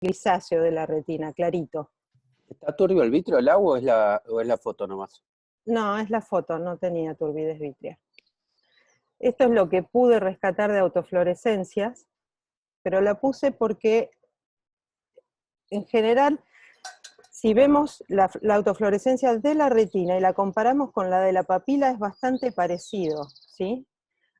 grisáceo de la retina, clarito. ¿Está turbio el vitrio, el agua, o es la foto nomás? No, es la foto, no tenía turbidez vítrea. Esto es lo que pude rescatar de autofluorescencias, pero la puse porque, en general, si vemos la autofluorescencia de la retina y la comparamos con la de la papila, es bastante parecido, ¿sí?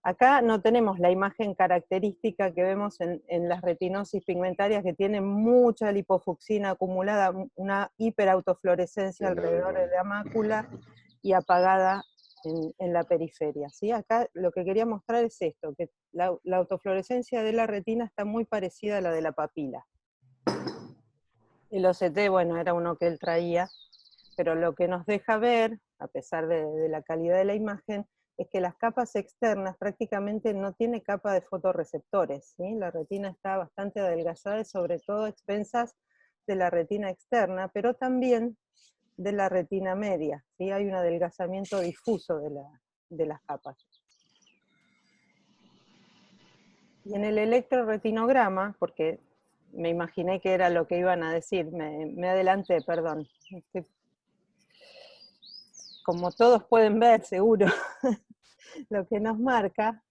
Acá no tenemos la imagen característica que vemos en las retinosis pigmentarias, que tienen mucha lipofucsina acumulada, una hiperautofluorescencia alrededor de la mácula y apagada en la periferia, ¿sí? Acá lo que quería mostrar es esto, que la autofluorescencia de la retina está muy parecida a la de la papila. El OCT, bueno, era uno que él traía, pero lo que nos deja ver, a pesar de la calidad de la imagen, es que las capas externas prácticamente no tiene capa de fotorreceptores, ¿sí? La retina está bastante adelgazada y sobre todo a expensas de la retina externa, pero también de la retina media, ¿sí? Hay un adelgazamiento difuso de las capas. Y en el electroretinograma, porque me imaginé que era lo que iban a decir, me adelanté, perdón. Como todos pueden ver, seguro, lo que nos marca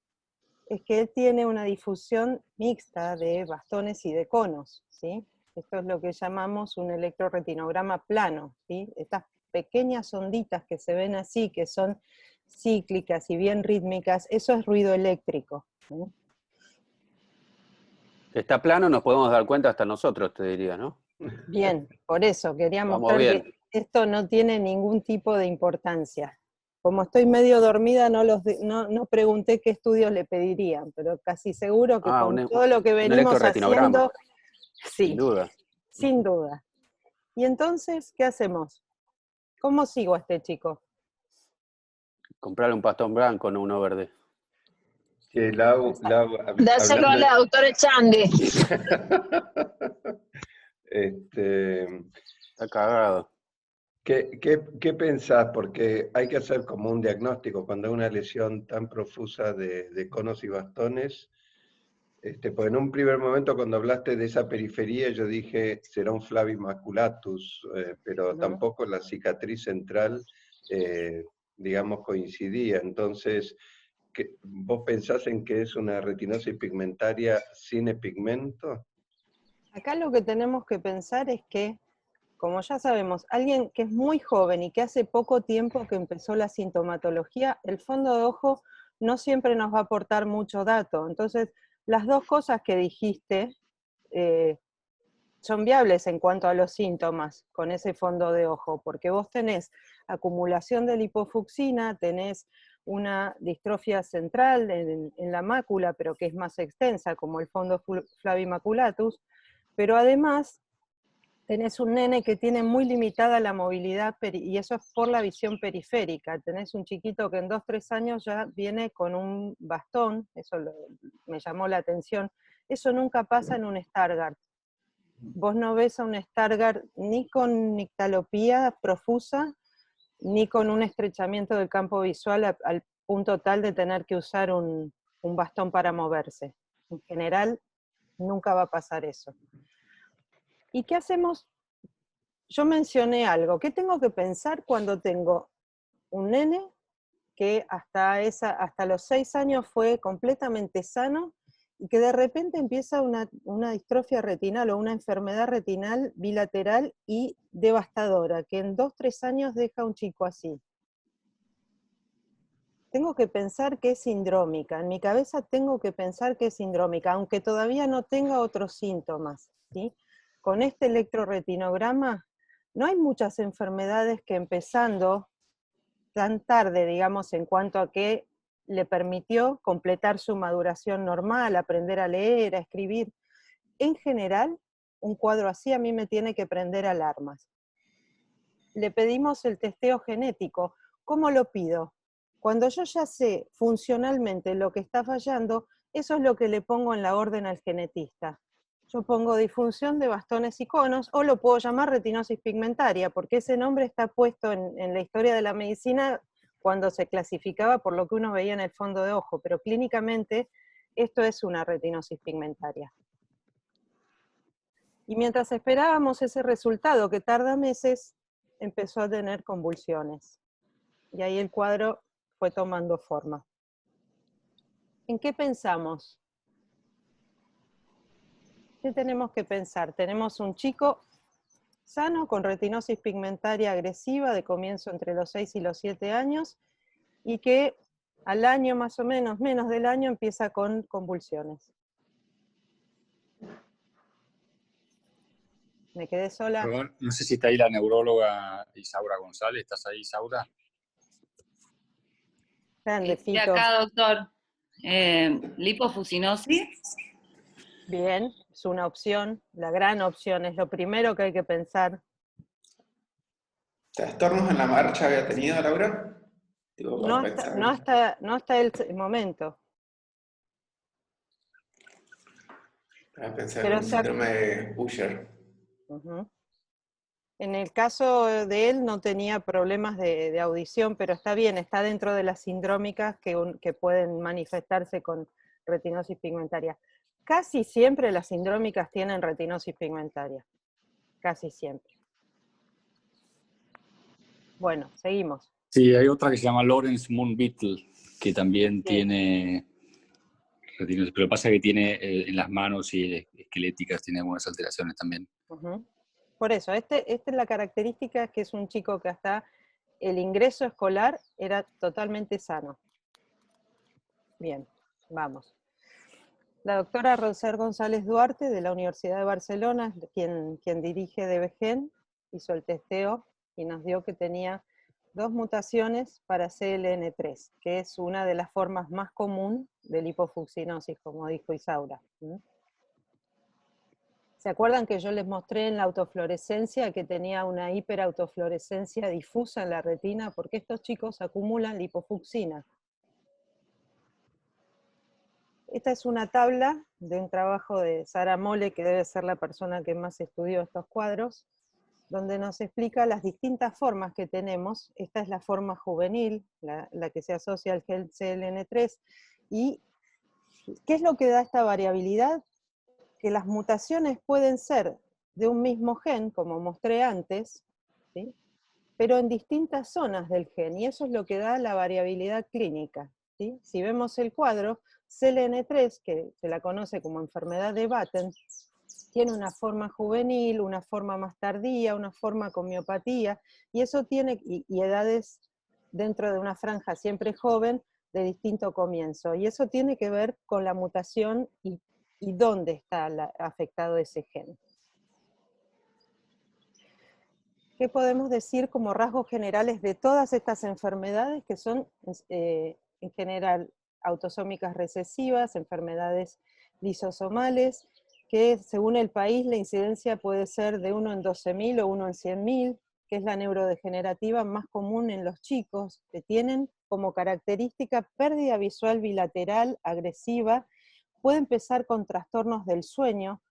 es que él tiene una difusión mixta de bastones y de conos, ¿sí? Esto es lo que llamamos un electroretinograma plano, ¿sí? Estas pequeñas onditas que se ven así, que son cíclicas y bien rítmicas, eso es ruido eléctrico, ¿sí? Está plano, nos podemos dar cuenta hasta nosotros, te diría, ¿no? Bien, por eso quería mostrar que esto no tiene ningún tipo de importancia. Como estoy medio dormida, no pregunté qué estudios le pedirían, pero casi seguro que con todo lo que venimos haciendo, sí, sin duda. Sin duda. Y entonces, ¿qué hacemos? ¿Cómo sigo a este chico? Comprarle un pastón blanco, no uno verde. Que dáselo a la doctora Echandi. Está cagado. ¿Qué pensás? Porque hay que hacer como un diagnóstico cuando hay una lesión tan profusa de conos y bastones. Pues en un primer momento cuando hablaste de esa periferia yo dije será un flavi maculatus, pero tampoco la cicatriz central, digamos, coincidía. Entonces, ¿vos pensás en que es una retinosis pigmentaria sin pigmento? Acá lo que tenemos que pensar es que, como ya sabemos, alguien que es muy joven y que hace poco tiempo que empezó la sintomatología, el fondo de ojo no siempre nos va a aportar mucho dato. Entonces, las dos cosas que dijiste son viables en cuanto a los síntomas con ese fondo de ojo, porque vos tenés acumulación de lipofucsina, tenés una distrofia central en la mácula, pero que es más extensa, como el fondo flavimaculatus, pero además tenés un nene que tiene muy limitada la movilidad, y eso es por la visión periférica. Tenés un chiquito que en 2-3 años ya viene con un bastón, eso me llamó la atención. Eso nunca pasa en un Stargardt. Vos no ves a un Stargardt ni con nictalopía profusa, ni con un estrechamiento del campo visual al punto tal de tener que usar un bastón para moverse. En general, nunca va a pasar eso. ¿Y qué hacemos? Yo mencioné algo. ¿Qué tengo que pensar cuando tengo un nene que hasta los 6 años fue completamente sano y que de repente empieza una distrofia retinal o una enfermedad retinal bilateral y devastadora, que en 2-3 años deja a un chico así? Tengo que pensar que es sindrómica, en mi cabeza tengo que pensar que es sindrómica, aunque todavía no tenga otros síntomas, ¿sí? Con este electroretinograma no hay muchas enfermedades que empezando tan tarde, digamos, en cuanto a que le permitió completar su maduración normal, aprender a leer, a escribir. En general, un cuadro así a mí me tiene que prender alarmas. Le pedimos el testeo genético. ¿Cómo lo pido? Cuando yo ya sé funcionalmente lo que está fallando, eso es lo que le pongo en la orden al genetista. Yo pongo disfunción de bastones y conos, o lo puedo llamar retinosis pigmentaria, porque ese nombre está puesto en la historia de la medicina cuando se clasificaba por lo que uno veía en el fondo de ojo, pero clínicamente esto es una retinosis pigmentaria. Y mientras esperábamos ese resultado, que tarda meses, empezó a tener convulsiones. Y ahí el cuadro fue tomando forma. ¿En qué pensamos? ¿Qué tenemos que pensar? Tenemos un chico sano con retinosis pigmentaria agresiva de comienzo entre los 6 y los 7 años y que al año más o menos, menos del año, empieza con convulsiones. Me quedé sola. Perdón, no sé si está ahí la neuróloga Isaura González. ¿Estás ahí, Isaura? Grande, Estoy Fito. acá, doctor. Lipofuscinosis. Bien, es una opción, la gran opción, es lo primero que hay que pensar. ¿Trastornos en la marcha había tenido, Laura? Digo, No hasta el momento. Para pensar Pero en un síndrome de Usher. En el caso de él no tenía problemas de audición, pero está bien, está dentro de las sindrómicas que pueden manifestarse con retinosis pigmentaria. Casi siempre las sindrómicas tienen retinosis pigmentaria. Casi siempre. Bueno, seguimos. Sí, hay otra que se llama Lawrence Moon Beetle, que también tiene retinosis, pero pasa que tiene en las manos y esqueléticas, tiene algunas alteraciones también. Por eso, esta es la característica, que es un chico que hasta el ingreso escolar era totalmente sano. Bien, vamos. La doctora Roser González Duarte, de la Universidad de Barcelona, quien dirige DBGEN, hizo el testeo y nos dio que tenía 2 mutaciones para CLN3, que es una de las formas más comunes de lipofucinosis, como dijo Isaura. ¿Se acuerdan que yo les mostré en la autofluorescencia que tenía una hiperautofluorescencia difusa en la retina? Porque estos chicos acumulan lipofucsina. Esta es una tabla de un trabajo de Sara Mole, que debe ser la persona que más estudió estos cuadros, donde nos explica las distintas formas que tenemos. Esta es la forma juvenil, la que se asocia al gen CLN3, y ¿qué es lo que da esta variabilidad? Que las mutaciones pueden ser de un mismo gen, como mostré antes, ¿sí?, pero en distintas zonas del gen, y eso es lo que da la variabilidad clínica, ¿sí? Si vemos el cuadro, CLN3, que se la conoce como enfermedad de Batten, tiene una forma juvenil, una forma más tardía, una forma con miopatía, y eso tiene, y edades dentro de una franja siempre joven, de distinto comienzo, y eso tiene que ver con la mutación y dónde está afectado ese gen. ¿Qué podemos decir como rasgos generales de todas estas enfermedades, que son en general autosómicas recesivas, enfermedades lisosomales, que según el país la incidencia puede ser de 1 en 12.000 o 1 en 100.000, que es la neurodegenerativa más común en los chicos, que tienen como característica pérdida visual bilateral agresiva, puede empezar con trastornos del sueño,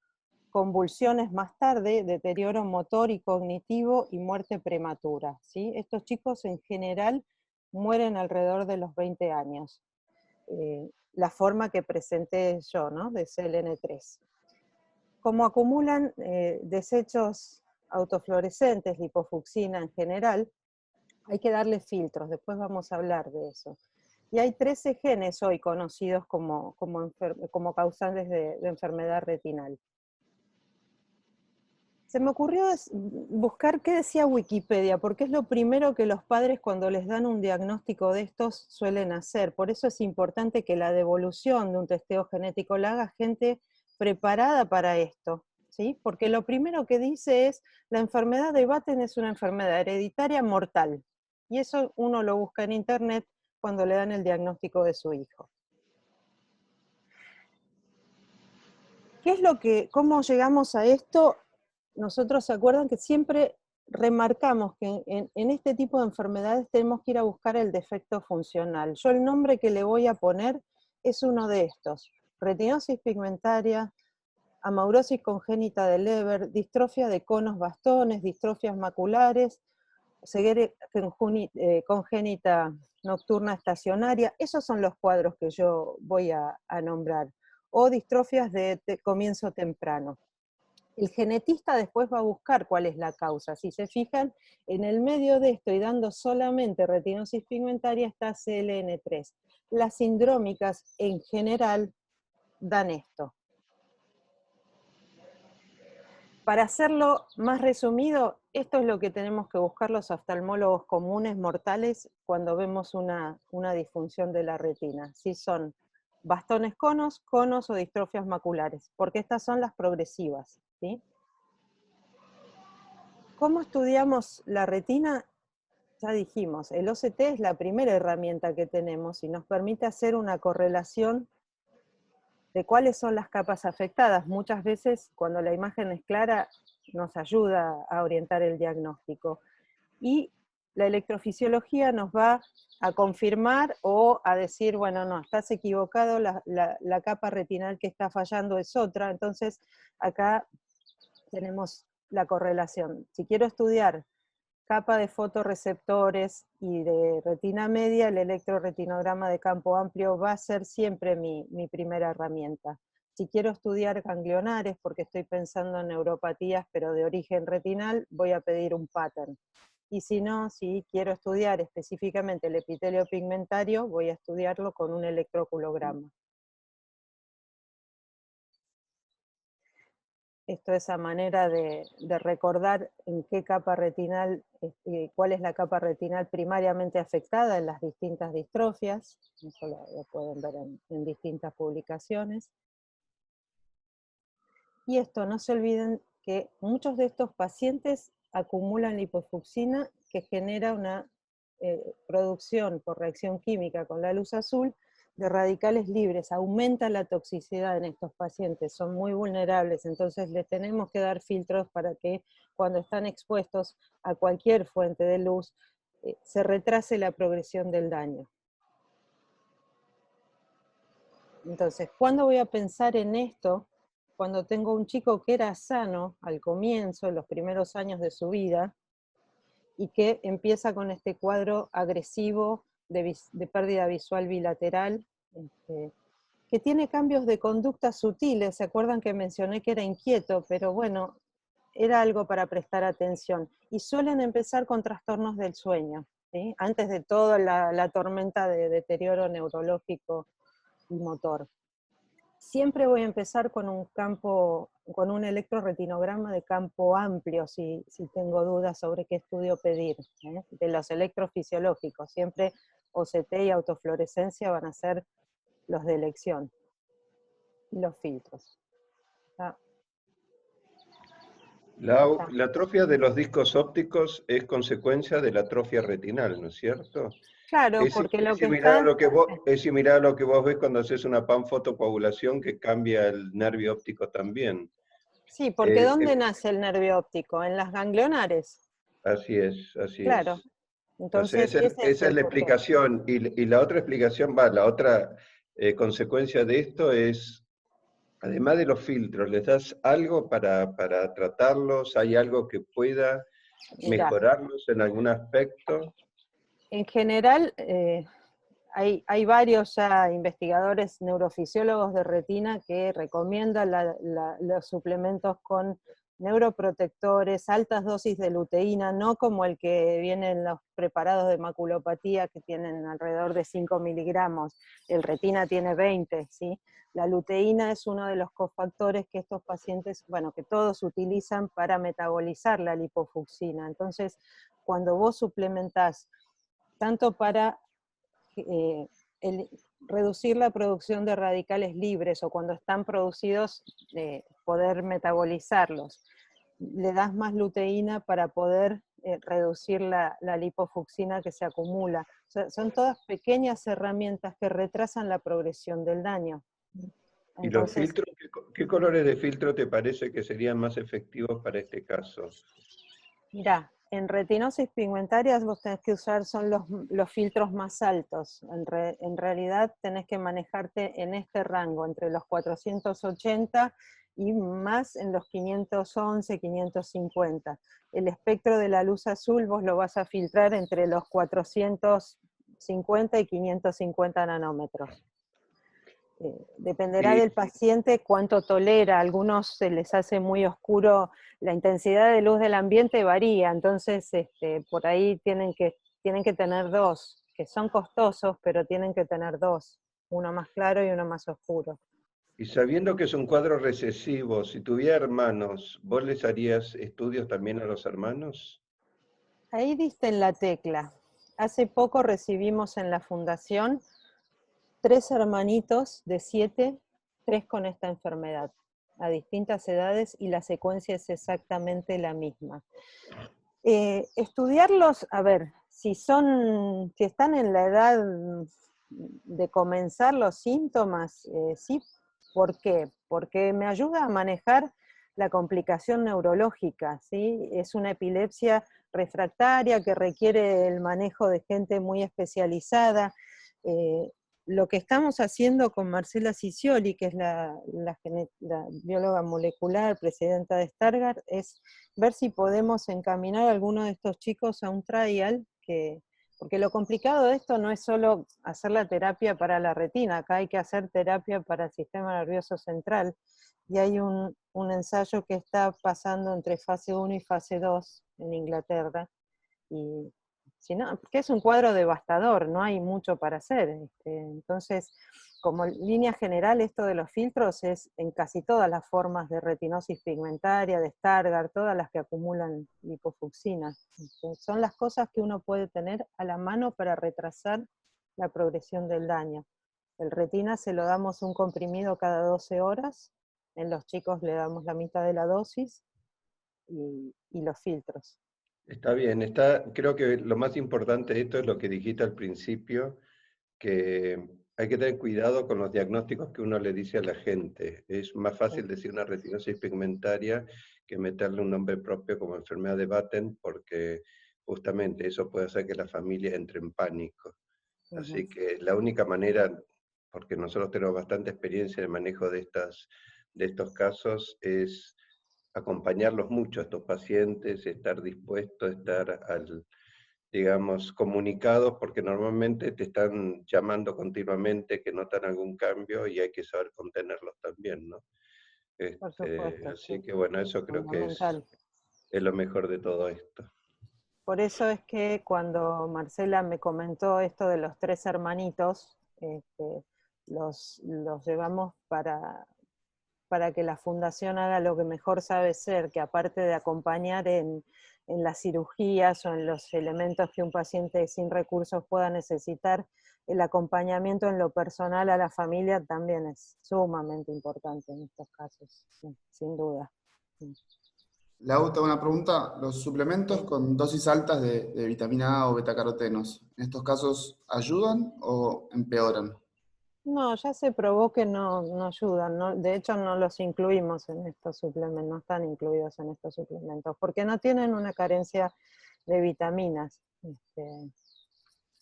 convulsiones más tarde, deterioro motor y cognitivo y muerte prematura, ¿sí? Estos chicos en general mueren alrededor de los 20 años. La forma que presenté yo, ¿no?, de CLN3. Como acumulan desechos autofluorescentes, lipofucsina en general, hay que darle filtros, después vamos a hablar de eso. Y hay 13 genes hoy conocidos como causantes de enfermedad retinal. Se me ocurrió buscar qué decía Wikipedia, porque es lo primero que los padres cuando les dan un diagnóstico de estos suelen hacer. Por eso es importante que la devolución de un testeo genético la haga gente preparada para esto, ¿sí? Porque lo primero que dice es, la enfermedad de Batten es una enfermedad hereditaria mortal. Y eso uno lo busca en internet cuando le dan el diagnóstico de su hijo. ¿Cómo llegamos a esto? Nosotros, ¿se acuerdan que siempre remarcamos que en este tipo de enfermedades tenemos que ir a buscar el defecto funcional? Yo el nombre que le voy a poner es uno de estos: retinosis pigmentaria, amaurosis congénita de Leber, distrofia de conos bastones, distrofias maculares, ceguera congénita nocturna estacionaria. Esos son los cuadros que yo voy a nombrar, o distrofias de comienzo temprano. El genetista después va a buscar cuál es la causa. Si se fijan, en el medio de esto y dando solamente retinosis pigmentaria está CLN3. Las sindrómicas en general dan esto. Para hacerlo más resumido, esto es lo que tenemos que buscar los oftalmólogos comunes mortales cuando vemos una disfunción de la retina. Si son bastones conos, conos o distrofias maculares, porque estas son las progresivas, ¿sí? ¿Cómo estudiamos la retina? Ya dijimos, el OCT es la primera herramienta que tenemos y nos permite hacer una correlación de cuáles son las capas afectadas. Muchas veces, cuando la imagen es clara, nos ayuda a orientar el diagnóstico. Y la electrofisiología nos va a confirmar o a decir, bueno, no, estás equivocado, la capa retinal que está fallando es otra. Entonces, acá tenemos la correlación. Si quiero estudiar capa de fotorreceptores y de retina media, el electroretinograma de campo amplio va a ser siempre mi primera herramienta. Si quiero estudiar ganglionares, porque estoy pensando en neuropatías, pero de origen retinal, voy a pedir un pattern. Y si no, si quiero estudiar específicamente el epitelio pigmentario, voy a estudiarlo con un electroculograma. Esto es a manera de recordar en qué capa retinal, cuál es la capa retinal primariamente afectada en las distintas distrofias. Eso lo pueden ver en distintas publicaciones. Y esto, no se olviden que muchos de estos pacientes acumulan lipofucsina que genera una producción por reacción química con la luz azul de radicales libres, aumenta la toxicidad en estos pacientes, son muy vulnerables, entonces les tenemos que dar filtros para que cuando están expuestos a cualquier fuente de luz, se retrase la progresión del daño. Entonces, ¿cuándo voy a pensar en esto? Cuando tengo un chico que era sano al comienzo, en los primeros años de su vida, y que empieza con este cuadro agresivo de pérdida visual bilateral, que tiene cambios de conducta sutiles. ¿Se acuerdan que mencioné que era inquieto? Pero bueno, era algo para prestar atención. Y suelen empezar con trastornos del sueño, ¿sí? Antes de toda la tormenta de deterioro neurológico y motor. Siempre voy a empezar con un electroretinograma de campo amplio, si tengo dudas sobre qué estudio pedir, de los electrofisiológicos. Siempre OCT y autofluorescencia van a ser los de elección, y los filtros. La atrofia de los discos ópticos es consecuencia de la atrofia retinal, ¿no es cierto? Claro, porque lo que está... Es similar a lo que vos ves cuando haces una panfotocoagulación que cambia el nervio óptico también. Sí, porque ¿dónde nace el nervio óptico? En las ganglionares. Así es, así claro. es. Entonces, esa es la explicación. Y la otra explicación, la otra consecuencia de esto es, además de los filtros, ¿les das algo para tratarlos? ¿Hay algo que pueda mejorarlos en algún aspecto? En general, hay varios ya investigadores neurofisiólogos de retina que recomiendan los suplementos con neuroprotectores, altas dosis de luteína, no como el que viene en los preparados de maculopatía que tienen alrededor de 5 miligramos, el retina tiene 20, ¿sí? La luteína es uno de los cofactores que estos pacientes, bueno, que todos utilizan para metabolizar la lipofucsina. Entonces, cuando vos suplementás tanto para reducir la producción de radicales libres o cuando están producidos poder metabolizarlos, le das más luteína para poder reducir la lipofucsina que se acumula. O sea, son todas pequeñas herramientas que retrasan la progresión del daño. Entonces, ¿y los filtros? ¿Qué colores de filtro te parece que serían más efectivos para este caso? Mirá, en retinosis pigmentaria vos tenés que usar son los filtros más altos. En realidad tenés que manejarte en este rango, entre los 480 y más en los 511, 550. El espectro de la luz azul vos lo vas a filtrar entre los 450 y 550 nanómetros. Dependerá Sí. del paciente cuánto tolera. A algunos se les hace muy oscuro, la intensidad de luz del ambiente varía, entonces por ahí tienen que tener dos, que son costosos, pero tienen que tener dos, uno más claro y uno más oscuro. Y sabiendo que es un cuadro recesivo, si tuviera hermanos, ¿vos les harías estudios también a los hermanos? Ahí diste en la tecla. Hace poco recibimos en la fundación 3 hermanitos de 7, 3 con esta enfermedad, a distintas edades, y la secuencia es exactamente la misma. Estudiarlos, a ver, si están en la edad de comenzar los síntomas, sí. ¿Por qué? Porque me ayuda a manejar la complicación neurológica, ¿sí? Es una epilepsia refractaria que requiere el manejo de gente muy especializada. Lo que estamos haciendo con Marcela Ciccioli, que es la bióloga molecular, presidenta de Stargardt, es ver si podemos encaminar a alguno de estos chicos a un trial, porque lo complicado de esto no es solo hacer la terapia para la retina, acá hay que hacer terapia para el sistema nervioso central, y hay un ensayo que está pasando entre fase 1 y fase 2 en Inglaterra, y si no, porque es un cuadro devastador, no hay mucho para hacer. Entonces, como línea general, esto de los filtros es en casi todas las formas de retinosis pigmentaria, de Stargardt, todas las que acumulan lipofucsina. Son las cosas que uno puede tener a la mano para retrasar la progresión del daño. El retina se lo damos un comprimido cada 12 horas, en los chicos le damos la mitad de la dosis, y los filtros. Está bien, creo que lo más importante de esto es lo que dijiste al principio, que hay que tener cuidado con los diagnósticos que uno le dice a la gente. Es más fácil decir una retinosis pigmentaria que meterle un nombre propio como enfermedad de Batten, porque justamente eso puede hacer que la familia entre en pánico. Así que la única manera, porque nosotros tenemos bastante experiencia en el manejo de estos casos, es acompañarlos mucho a estos pacientes, estar dispuestos, estar digamos, comunicados, porque normalmente te están llamando continuamente que notan algún cambio y hay que saber contenerlos también, ¿no? Por supuesto, Así sí. que bueno, eso creo que Fundamental. es lo mejor de todo esto. Por eso es que cuando Marcela me comentó esto de los 3 hermanitos, los llevamos para que la fundación haga lo que mejor sabe ser, que aparte de acompañar en las cirugías o en los elementos que un paciente sin recursos pueda necesitar, el acompañamiento en lo personal a la familia también es sumamente importante en estos casos, sí, sin duda. Lau, te hago una pregunta. Los suplementos con dosis altas de vitamina A o betacarotenos, ¿en estos casos ayudan o empeoran? No, ya se probó que no ayudan, de hecho no los incluimos en estos suplementos, no están incluidos en estos suplementos, porque no tienen una carencia de vitaminas.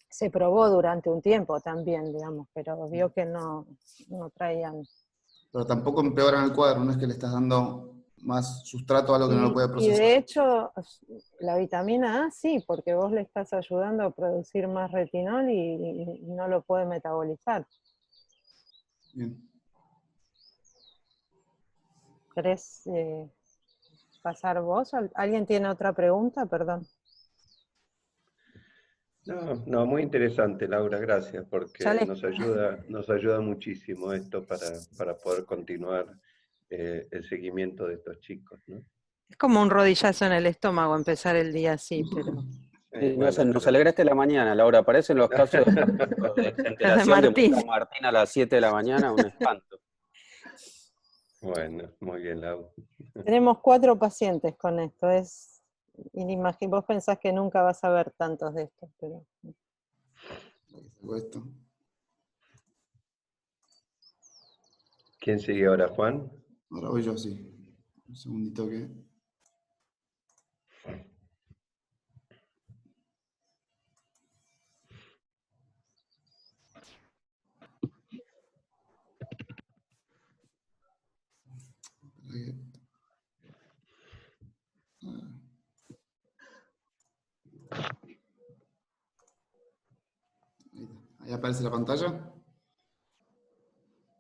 Se probó durante un tiempo también, digamos, pero vio que no traían. Pero tampoco empeoran el cuadro, no es que le estás dando más sustrato a algo que no lo puede Y procesar. de hecho, la vitamina A sí, porque vos le estás ayudando a producir más retinol y no lo puede metabolizar. Bien. ¿Querés pasar vos? ¿Alguien tiene otra pregunta? Perdón. No, muy interesante, Laura, gracias, Ya porque les- nos ayuda muchísimo esto para poder continuar el seguimiento de estos chicos, ¿no? Es como un rodillazo en el estómago empezar el día así, pero... Nos alegraste la mañana, Laura. Aparecen los casos de desenteración de Martín. Martín a las 7 de la mañana, un espanto. Bueno, muy bien, Laura. Tenemos 4 pacientes con esto, es inimaginable. Vos pensás que nunca vas a ver tantos de estos, pero... Esto. ¿Quién sigue ahora, Juan? Ahora voy yo, sí. Un segundito que... Ahí aparece la pantalla.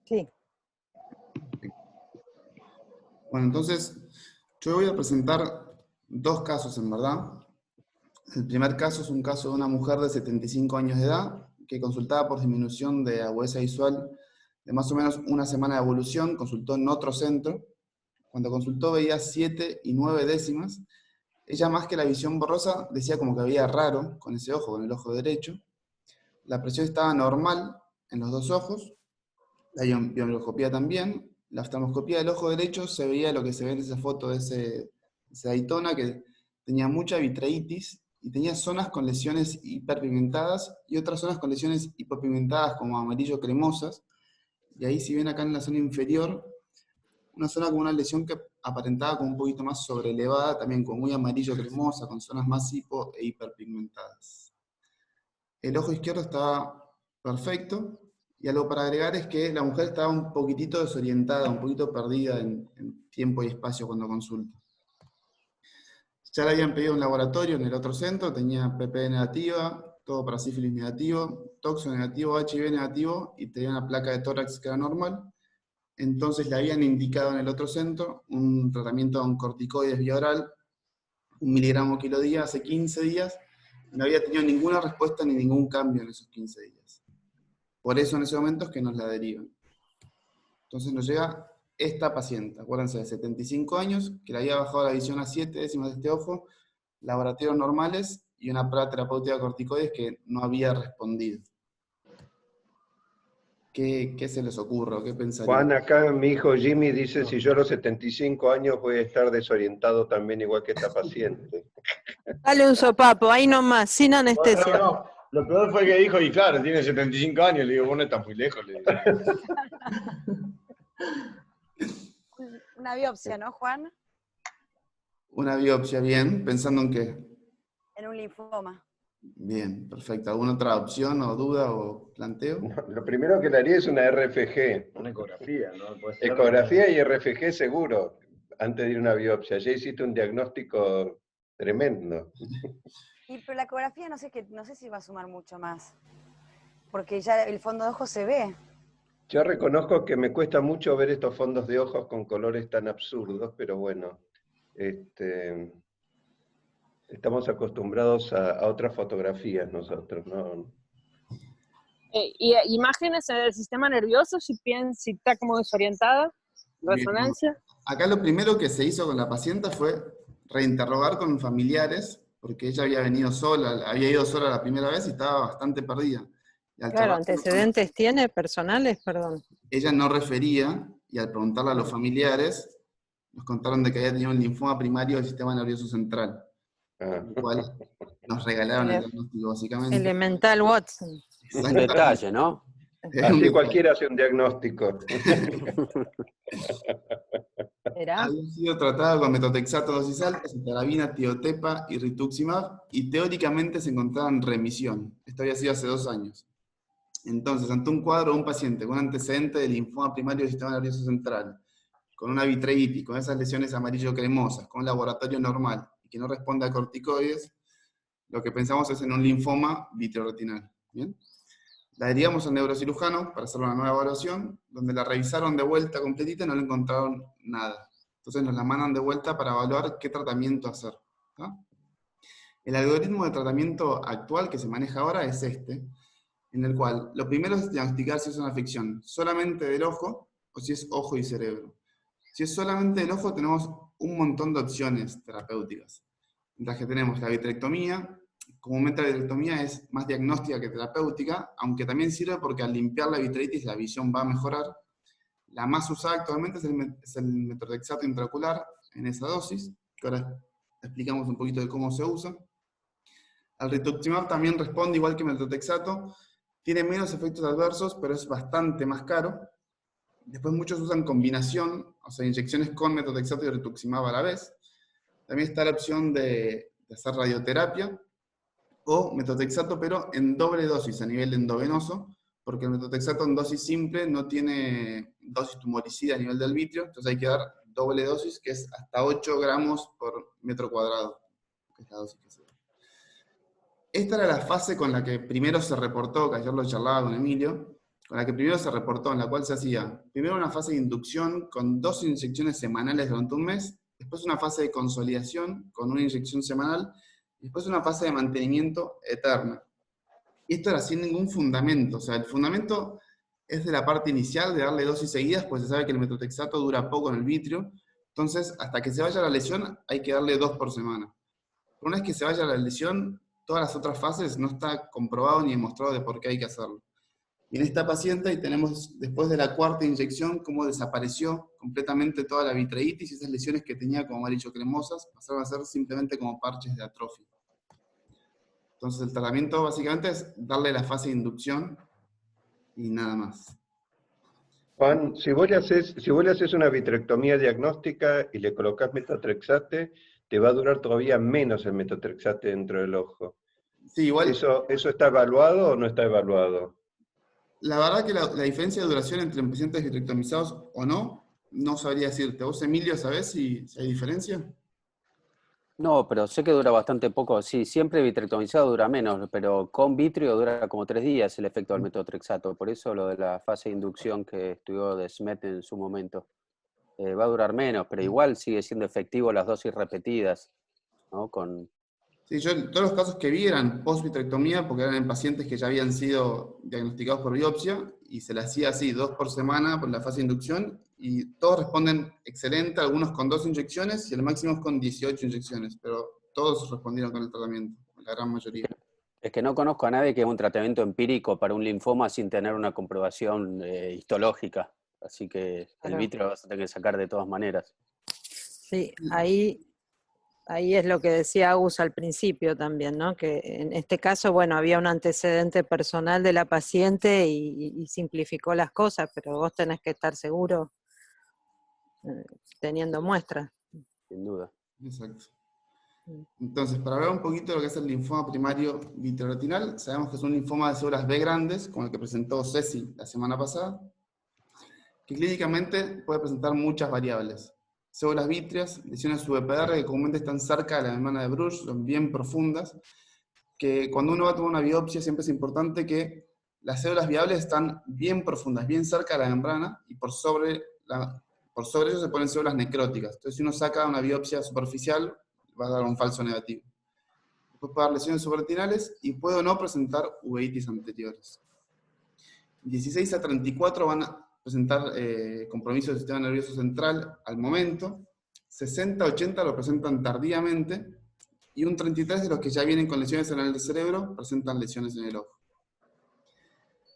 Sí, Bueno, entonces, yo voy a presentar 2 casos, en verdad. El primer caso es un caso de una mujer de 75 años de edad que consultaba por disminución de agudeza visual de más o menos una semana de evolución, consultó en otro centro. Cuando consultó veía 7 y 9 décimas. Ella, más que la visión borrosa, decía como que veía raro con ese ojo, con el ojo derecho. La presión estaba normal en los 2 ojos, la biomioscopía también. La oftalmoscopía del ojo derecho se veía lo que se ve en esa foto de ese Daytona, que tenía mucha vitreitis y tenía zonas con lesiones hiperpigmentadas y otras zonas con lesiones hipopigmentadas como amarillo cremosas. Y ahí, si ven acá en la zona inferior, una zona con una lesión que aparentaba como un poquito más sobrelevada, también con muy amarillo cremosa, con zonas más hipo e hiperpigmentadas. El ojo izquierdo estaba perfecto, y algo para agregar es que la mujer estaba un poquitito desorientada, un poquito perdida en tiempo y espacio cuando consulta. Ya le habían pedido un laboratorio en el otro centro, tenía PPD negativa, todo para sífilis negativo, toxo negativo, HIV negativo, y tenía una placa de tórax que era normal. Entonces le habían indicado en el otro centro un tratamiento con corticoides vía oral, 1 miligramo kilo día, hace 15 días, y no había tenido ninguna respuesta ni ningún cambio en esos 15 días. Por eso en ese momento es que nos la derivan. Entonces nos llega esta paciente, acuérdense, de 75 años, que le había bajado la visión a 7 décimas de este ojo, laboratorios normales y una prueba terapéutica de corticoides que no había respondido. ¿Qué se les ocurre? ¿Qué pensarían? Juan, acá mi hijo Jimmy dice, si yo a los 75 años voy a estar desorientado también igual que esta paciente. Dale un sopapo, ahí nomás, sin anestesia. No. Lo peor fue que dijo, y claro, tiene 75 años, le digo, vos no estás muy lejos. Le digo. Una biopsia, ¿no, Juan? Una biopsia, bien, pensando en qué. En un linfoma. Bien, perfecto. ¿Alguna otra opción o duda o planteo? No, lo primero que le haría es una RFG. Una ecografía, ¿no? Ecografía y RFG seguro, antes de ir a una biopsia. Ya hiciste un diagnóstico tremendo. Pero la ecografía no sé si va a sumar mucho más, porque ya el fondo de ojo se ve. Yo reconozco que me cuesta mucho ver estos fondos de ojos con colores tan absurdos, pero bueno, estamos acostumbrados a otras fotografías nosotros, ¿no? Y imágenes del sistema nervioso, si está como desorientada, resonancia. Bien. Acá lo primero que se hizo con la paciente fue reinterrogar con familiares, porque ella había venido sola, había ido sola la primera vez y estaba bastante perdida. Claro, ¿antecedentes tiene personales? Perdón. Ella no refería, y al preguntarle a los familiares, nos contaron de que había tenido un linfoma primario del sistema nervioso central. Lo cual nos regalaron el diagnóstico, básicamente. Elemental Watson. Un detalle, ¿no? Así cualquiera hace un diagnóstico. Había sido tratada con metotrexato dosis alta, citarabina, tiotepa y rituximab, y teóricamente se encontraba en remisión. Esto había sido hace 2 años. Entonces, ante un cuadro de un paciente con antecedente de linfoma primario del sistema nervioso central, con una vitreitis, con esas lesiones amarillo cremosas, con laboratorio normal, y que no responde a corticoides, lo que pensamos es en un linfoma vitreoretinal. ¿Bien? La derivamos al neurocirujano para hacer una nueva evaluación, donde la revisaron de vuelta completita y no le encontraron nada. Entonces nos la mandan de vuelta para evaluar qué tratamiento hacer. ¿Tá? El algoritmo de tratamiento actual que se maneja ahora es este, en el cual lo primero es diagnosticar si es una afección solamente del ojo o si es ojo y cerebro. Si es solamente del ojo, tenemos un montón de opciones terapéuticas. Mientras que tenemos la vitrectomía. Comúnmente la vitrectomía es más diagnóstica que terapéutica, aunque también sirve porque al limpiar la vitreitis la visión va a mejorar. La más usada actualmente es el metotrexato intraocular en esa dosis, que ahora explicamos un poquito de cómo se usa. Al rituximab también responde igual que el metotrexato, tiene menos efectos adversos, pero es bastante más caro. Después muchos usan combinación, o sea, inyecciones con metotrexato y rituximab a la vez. También está la opción de hacer radioterapia, o metotrexato, pero en doble dosis a nivel endovenoso, porque el metotrexato en dosis simple no tiene dosis tumoricida a nivel del vítreo, entonces hay que dar doble dosis, que es hasta 8 gramos por metro cuadrado, que es la dosis que se da. Esta era la fase con la que primero se reportó, que ayer lo charlaba con Emilio, con la que primero se reportó, en la cual se hacía primero una fase de inducción con 2 inyecciones semanales durante un mes, después una fase de consolidación con 1 inyección semanal, y después una fase de mantenimiento eterna. Y esto era sin ningún fundamento, o sea, el fundamento es de la parte inicial, de darle dosis seguidas, pues se sabe que el metotrexato dura poco en el vitrio, entonces hasta que se vaya la lesión hay que darle 2 por semana. Pero una vez que se vaya la lesión, todas las otras fases no está comprobado ni demostrado de por qué hay que hacerlo. Y en esta paciente ahí tenemos, después de la 4ª inyección, cómo desapareció completamente toda la vitreitis y esas lesiones que tenía como amarillo cremosas pasaron a ser simplemente como parches de atrofia. Entonces el tratamiento básicamente es darle la fase de inducción y nada más. Juan, si vos le haces una vitrectomía diagnóstica y le colocas metotrexate, te va a durar todavía menos el metotrexate dentro del ojo. Sí, igual. ¿Eso está evaluado o no está evaluado? La verdad que la diferencia de duración entre pacientes vitrectomizados o no sabría decirte. ¿Vos, Emilio, sabés si hay diferencia? No, pero sé que dura bastante poco. Sí, siempre vitrectomizado dura menos, pero con vitrio dura como 3 días el efecto del metotrexato. Por eso lo de la fase de inducción que estudió de Smet en su momento. Va a durar menos, pero igual sigue siendo efectivo las dosis repetidas, ¿no? Sí, yo todos los casos que vi eran post-vitrectomía, porque eran en pacientes que ya habían sido diagnosticados por biopsia, y se le hacía así 2 por semana por la fase de inducción, y todos responden excelente, algunos con 2 inyecciones, y el máximo es con 18 inyecciones, pero todos respondieron con el tratamiento, la gran mayoría. Es que no conozco a nadie que haga un tratamiento empírico para un linfoma sin tener una comprobación histológica, así que el vitrio lo vas a tener que sacar de todas maneras. Sí, ahí es lo que decía Agus al principio también, ¿no? Que en este caso, bueno, había un antecedente personal de la paciente y simplificó las cosas, pero vos tenés que estar seguro teniendo muestras. Sin duda. Exacto. Entonces, para hablar un poquito de lo que es el linfoma primario vitreoretinal, sabemos que es un linfoma de células B grandes, como el que presentó Ceci la semana pasada, que clínicamente puede presentar muchas variables. Células vítreas, lesiones VPR que comúnmente están cerca de la membrana de Bruch, son bien profundas, que cuando uno va a tomar una biopsia siempre es importante que las células viables están bien profundas, bien cerca de la membrana, y por sobre eso se ponen células necróticas. Entonces si uno saca una biopsia superficial, va a dar un falso negativo. Después puede dar lesiones subretinales y puede o no presentar uveitis anteriores. 16 a 34 van a presentar compromiso del sistema nervioso central al momento, 60-80 lo presentan tardíamente, y un 33 de los que ya vienen con lesiones en el cerebro presentan lesiones en el ojo.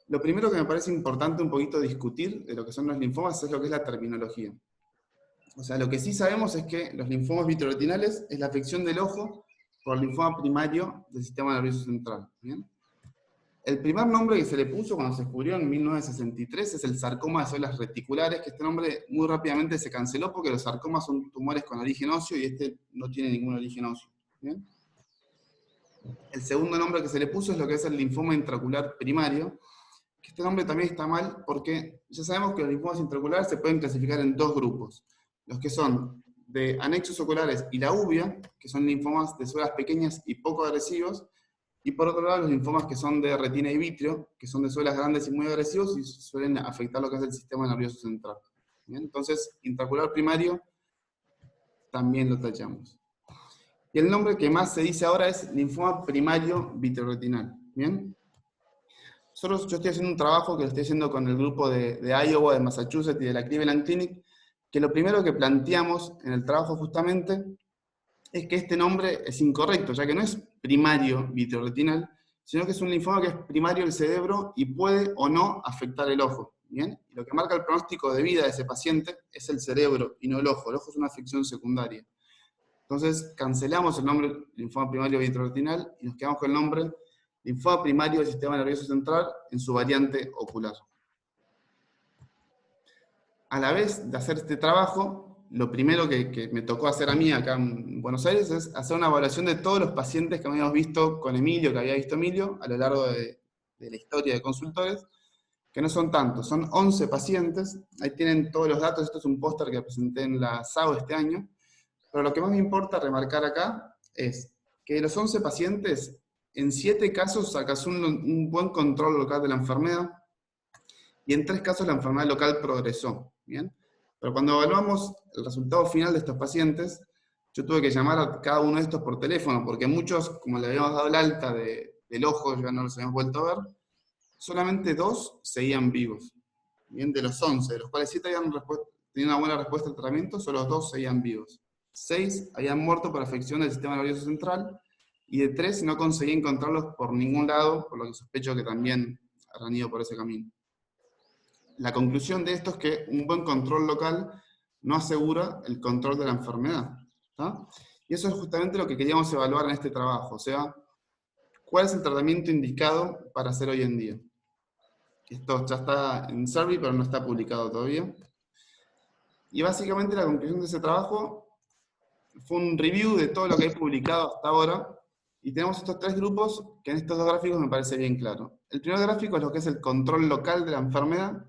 Lo primero que me parece importante un poquito discutir de lo que son los linfomas es lo que es la terminología. O sea, lo que sí sabemos es que los linfomas vitreoretinales es la afección del ojo por el linfoma primario del sistema nervioso central. ¿Bien? El primer nombre que se le puso cuando se descubrió en 1963 es el sarcoma de células reticulares, que este nombre muy rápidamente se canceló porque los sarcomas son tumores con origen óseo y este no tiene ningún origen óseo. ¿Bien? El segundo nombre que se le puso es lo que es el linfoma intraocular primario, que este nombre también está mal porque ya sabemos que los linfomas intraoculares se pueden clasificar en 2 grupos. Los que son de anexos oculares y la uvea, que son linfomas de células pequeñas y poco agresivos, y por otro lado los linfomas que son de retina y vitrio, que son de células grandes y muy agresivos y suelen afectar lo que es el sistema nervioso central. ¿Bien? Entonces, intraocular primario también lo tachamos. Y el nombre que más se dice ahora es linfoma primario vitreoretinal. ¿Bien? Yo estoy haciendo un trabajo que lo estoy haciendo con el grupo de Iowa, de Massachusetts y de la Cleveland Clinic, que lo primero que planteamos en el trabajo justamente es que este nombre es incorrecto, ya que no es primario vitreoretinal, sino que es un linfoma que es primario del cerebro y puede o no afectar el ojo. ¿Bien? Y lo que marca el pronóstico de vida de ese paciente es el cerebro y no el ojo. El ojo es una afección secundaria. Entonces cancelamos el nombre linfoma primario vitreoretinal y nos quedamos con el nombre linfoma primario del sistema nervioso central en su variante ocular. A la vez de hacer este trabajo, lo primero que me tocó hacer a mí acá en Buenos Aires es hacer una evaluación de todos los pacientes que habíamos visto con Emilio, que había visto Emilio, a lo largo de la historia de consultores, que no son tantos, son 11 pacientes, ahí tienen todos los datos, esto es un póster que presenté en la SAO este año, pero lo que más me importa remarcar acá es que de los 11 pacientes, en 7 casos alcanzó un buen control local de la enfermedad, y en 3 casos la enfermedad local progresó. ¿Bien? Pero cuando evaluamos el resultado final de estos pacientes, yo tuve que llamar a cada uno de estos por teléfono, porque muchos, como le habíamos dado el alta del ojo, ya no los habíamos vuelto a ver, solamente 2 seguían vivos. Bien, de los 11, de los cuales 7 habían tenido una buena respuesta al tratamiento, solo 2 seguían vivos. 6 habían muerto por afección del sistema nervioso central, y de 3 no conseguí encontrarlos por ningún lado, por lo que sospecho que también habrán ido por ese camino. La conclusión de esto es que un buen control local no asegura el control de la enfermedad. ¿Tá? Y eso es justamente lo que queríamos evaluar en este trabajo, o sea, ¿cuál es el tratamiento indicado para hacer hoy en día? Esto ya está en Survey, pero no está publicado todavía. Y básicamente la conclusión de ese trabajo fue un review de todo lo que hay publicado hasta ahora, y tenemos estos 3 grupos que en estos 2 gráficos me parece bien claro. El primer gráfico es lo que es el control local de la enfermedad,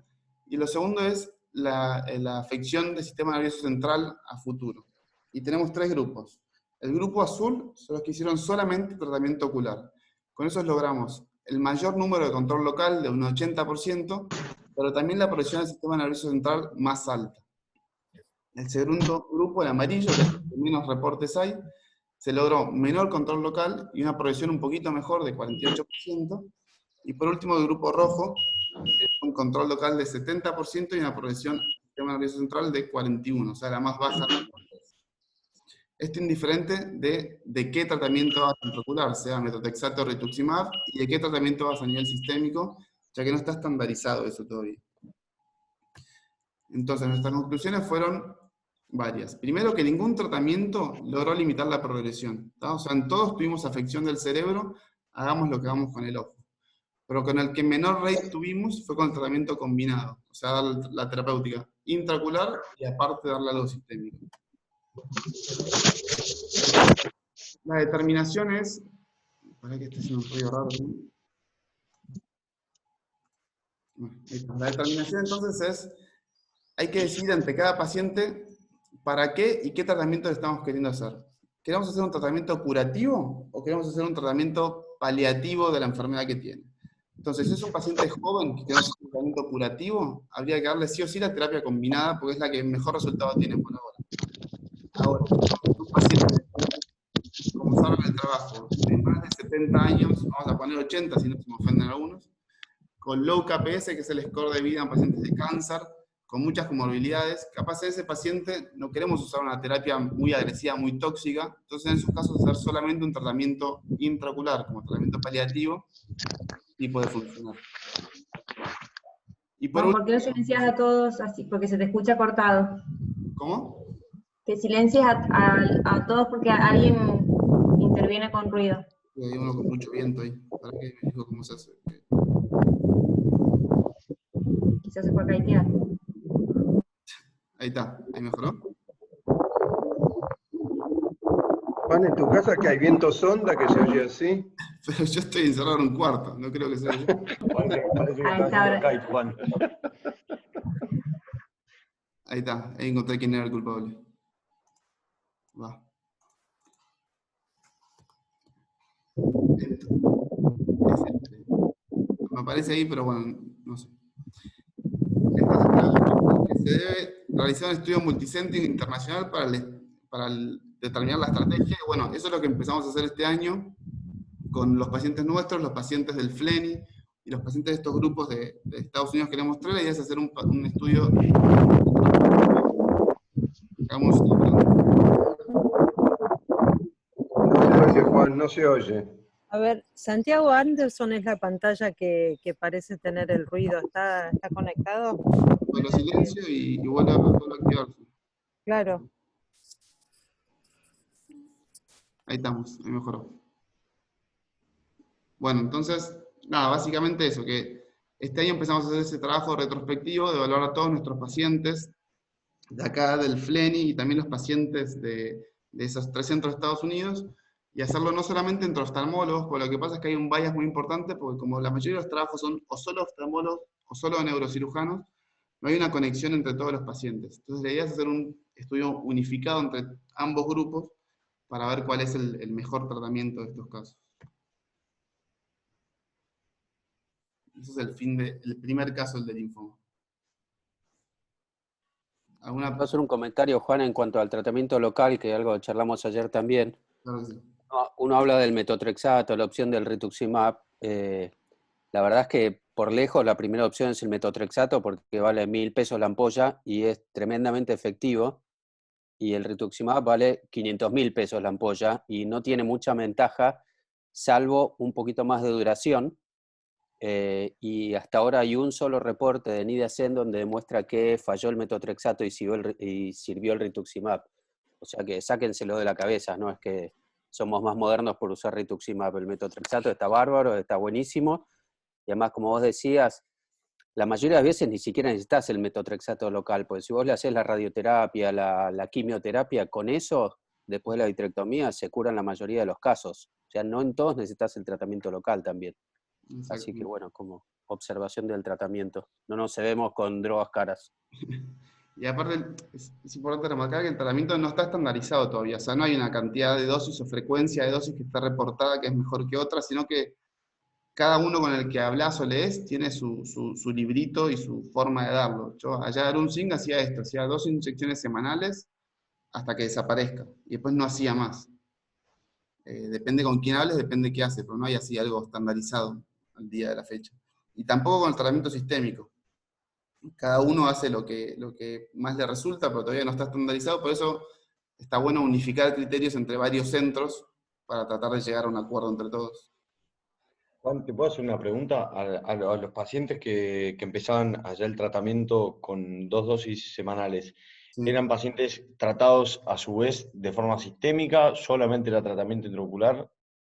y lo segundo es la afección del sistema nervioso central a futuro. Y tenemos 3 grupos. El grupo azul son los que hicieron solamente tratamiento ocular. Con eso logramos el mayor número de control local, de un 80%, pero también la progresión del sistema nervioso central más alta. El segundo grupo, el amarillo, que es el que menos reportes hay, se logró menor control local y una progresión un poquito mejor de 48%. Y por último, el grupo rojo, que es un control local de 70% y una progresión del sistema nervioso central de 41%, o sea, la más baja. Esto indiferente de qué tratamiento vas a intraocular, sea metotrexato o rituximab, y de qué tratamiento vas a nivel sistémico, ya que no está estandarizado eso todavía. Entonces, nuestras conclusiones fueron varias. Primero, que ningún tratamiento logró limitar la progresión. ¿Tá? O sea, en todos tuvimos afección del cerebro, hagamos lo que hagamos con el ojo. Pero con el que menor rate tuvimos fue con el tratamiento combinado, o sea, dar la terapéutica intraocular y aparte darle algo sistémico. La determinación es... Para que esté haciendo un ruido raro, ¿no? Bueno, la determinación entonces es, hay que decidir ante cada paciente para qué y qué tratamiento le estamos queriendo hacer. ¿Queremos hacer un tratamiento curativo o queremos hacer un tratamiento paliativo de la enfermedad que tiene? Entonces, si es un paciente joven que queremos hacer un tratamiento curativo, habría que darle sí o sí la terapia combinada porque es la que mejor resultado tiene por ahora. Ahora, un paciente, como saben en el trabajo, de más de 70 años, vamos a poner 80 si no se me ofenden algunos, con low KPS, que es el score de vida en pacientes de cáncer, con muchas comorbilidades, capaz de ese paciente no queremos usar una terapia muy agresiva, muy tóxica, entonces en esos casos hacer solamente un tratamiento intraocular, como tratamiento paliativo, y puede funcionar. Y por Juan, ¿por último, qué los silencias a todos así? Porque se te escucha cortado. ¿cómo? Que silencias a todos porque alguien interviene con ruido. Y hay uno con mucho viento ahí. ¿Para qué me dijo cómo se hace? Quizás es porque hay teatro. Ahí está, ahí mejoró. Juan, ¿en tu casa que hay viento sonda que se oye así? Pero yo estoy encerrado en un cuarto, no creo que sea yo. Parece que Ahí está está, haciendo ahora. kite, Juan. Ahí está, ahí encontré quién era el culpable. Va. Me aparece ahí, pero bueno, no sé. Entonces, se debe realizar un estudio multicéntrico internacional para determinar la estrategia. Bueno, eso es lo que empezamos a hacer este año con los pacientes nuestros, los pacientes del FLENI y los pacientes de estos grupos de Estados Unidos que les mostré. La idea es hacer un estudio. Hagamos esto, No se oye, Juan, no se oye. A ver, Santiago Anderson es la pantalla que parece tener el ruido. ¿Está conectado? lo silencio y vuelve a activarse. Claro. Ahí estamos, ahí mejoró. Bueno, entonces, nada, básicamente eso, que este año empezamos a hacer ese trabajo retrospectivo de evaluar a todos nuestros pacientes de acá del FLENI y también los pacientes de esos 3 centros de Estados Unidos, y hacerlo no solamente entre oftalmólogos, porque lo que pasa es que hay un bias muy importante, porque como la mayoría de los trabajos son o solo oftalmólogos o solo neurocirujanos, no hay una conexión entre todos los pacientes. Entonces la idea es hacer un estudio unificado entre ambos grupos para ver cuál es el mejor tratamiento de estos casos. Ese es el fin del primer caso, el del linfoma. Voy a hacer un comentario, Juan, en cuanto al tratamiento local, que algo charlamos ayer también. Claro que sí. Uno habla del metotrexato, la opción del rituximab. La verdad es que por lejos la primera opción es el metotrexato porque vale 1.000 pesos la ampolla y es tremendamente efectivo. Y el rituximab vale 500.000 pesos la ampolla y no tiene mucha ventaja, salvo un poquito más de duración. Y hasta ahora hay un solo reporte de NIDACEN donde demuestra que falló el metotrexato y sirvió el rituximab. O sea que sáquenselo de la cabeza, no es que somos más modernos por usar rituximab. El metotrexato está bárbaro, está buenísimo. Y además, como vos decías, la mayoría de las veces ni siquiera necesitas el metotrexato local, porque si vos le haces la radioterapia, la quimioterapia, con eso, después de la vitrectomía, se curan la mayoría de los casos. O sea, no en todos necesitas el tratamiento local también. Así que bueno, como observación del tratamiento. No nos cedemos con drogas caras. Y aparte, es importante remarcar que el tratamiento no está estandarizado todavía. O sea, no hay una cantidad de dosis o frecuencia de dosis que está reportada que es mejor que otra, sino que cada uno con el que hablas o lees tiene su librito y su forma de darlo. Yo allá Arun Singh hacía esto, hacía 2 inyecciones semanales hasta que desaparezca. Y después no hacía más. Depende con quién hables, depende qué hace, pero no hay así algo estandarizado al día de la fecha. Y tampoco con el tratamiento sistémico. Cada uno hace lo que más le resulta, pero todavía no está estandarizado, por eso está bueno unificar criterios entre varios centros para tratar de llegar a un acuerdo entre todos. Juan, ¿te puedo hacer una pregunta? A los pacientes que empezaban allá el tratamiento con 2 dosis semanales, Sí. ¿eran pacientes tratados a su vez de forma sistémica? ¿Solamente era tratamiento intraocular?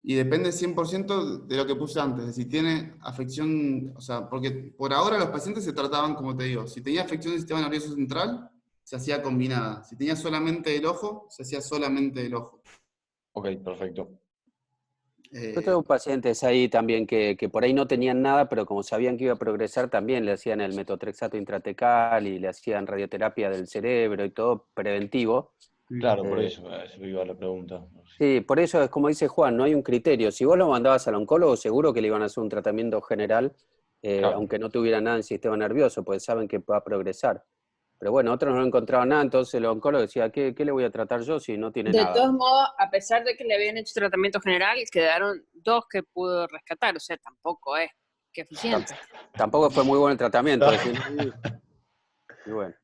Y depende 100% de lo que puse antes, de si tiene afección, o sea, porque por ahora los pacientes se trataban, como te digo, si tenía afección del sistema nervioso central, se hacía combinada. Si tenía solamente el ojo, se hacía solamente el ojo. Ok, perfecto. Yo tengo pacientes ahí también que por ahí no tenían nada, pero como sabían que iba a progresar, también le hacían el metotrexato intratecal y le hacían radioterapia del cerebro y todo preventivo. Claro, por eso iba la pregunta. Sí, por eso es como dice Juan, no hay un criterio. Si vos lo mandabas al oncólogo, seguro que le iban a hacer un tratamiento general, Claro. aunque no tuviera nada en el sistema nervioso, pues saben que va a progresar. Pero bueno, otros no encontraban nada, entonces el oncólogo decía, ¿qué le voy a tratar yo si no tiene De nada? todos modos, a pesar de que le habían hecho tratamiento general, quedaron 2 que pudo rescatar, o sea, tampoco es que eficiente. Tampoco fue muy bueno el tratamiento. Y bueno.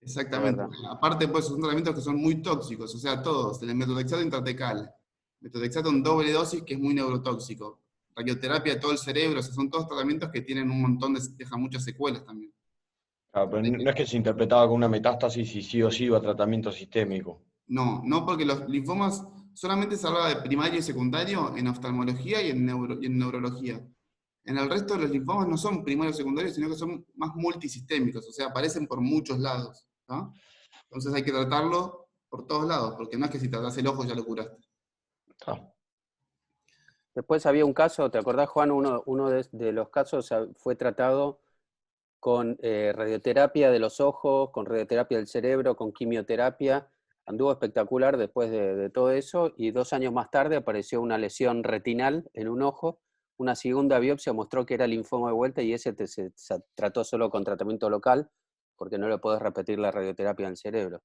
Exactamente. Aparte, pues, son tratamientos que son muy tóxicos, o sea, todos. El metotrexato intratecal, metotrexato en doble dosis, que es muy neurotóxico. Radioterapia de todo el cerebro, o sea, son todos tratamientos que tienen un montón dejan muchas secuelas también. Claro, pero no es que se interpretaba con una metástasis y sí o sí iba a tratamiento sistémico. No, porque los linfomas solamente se hablaba de primario y secundario en oftalmología y en neurología. En el resto de los linfomas no son primarios o secundarios, sino que son más multisistémicos, o sea, aparecen por muchos lados, ¿no? Entonces hay que tratarlo por todos lados, porque no es que si tratás el ojo ya lo curaste. Después había un caso, ¿te acordás, Juan? Uno de los casos fue tratado con radioterapia de los ojos, con radioterapia del cerebro, con quimioterapia. Anduvo espectacular después de todo eso, y 2 años más tarde apareció una lesión retinal en un ojo. Una segunda biopsia mostró que era linfoma de vuelta y ese se trató solo con tratamiento local, porque no le podés repetir la radioterapia en el cerebro.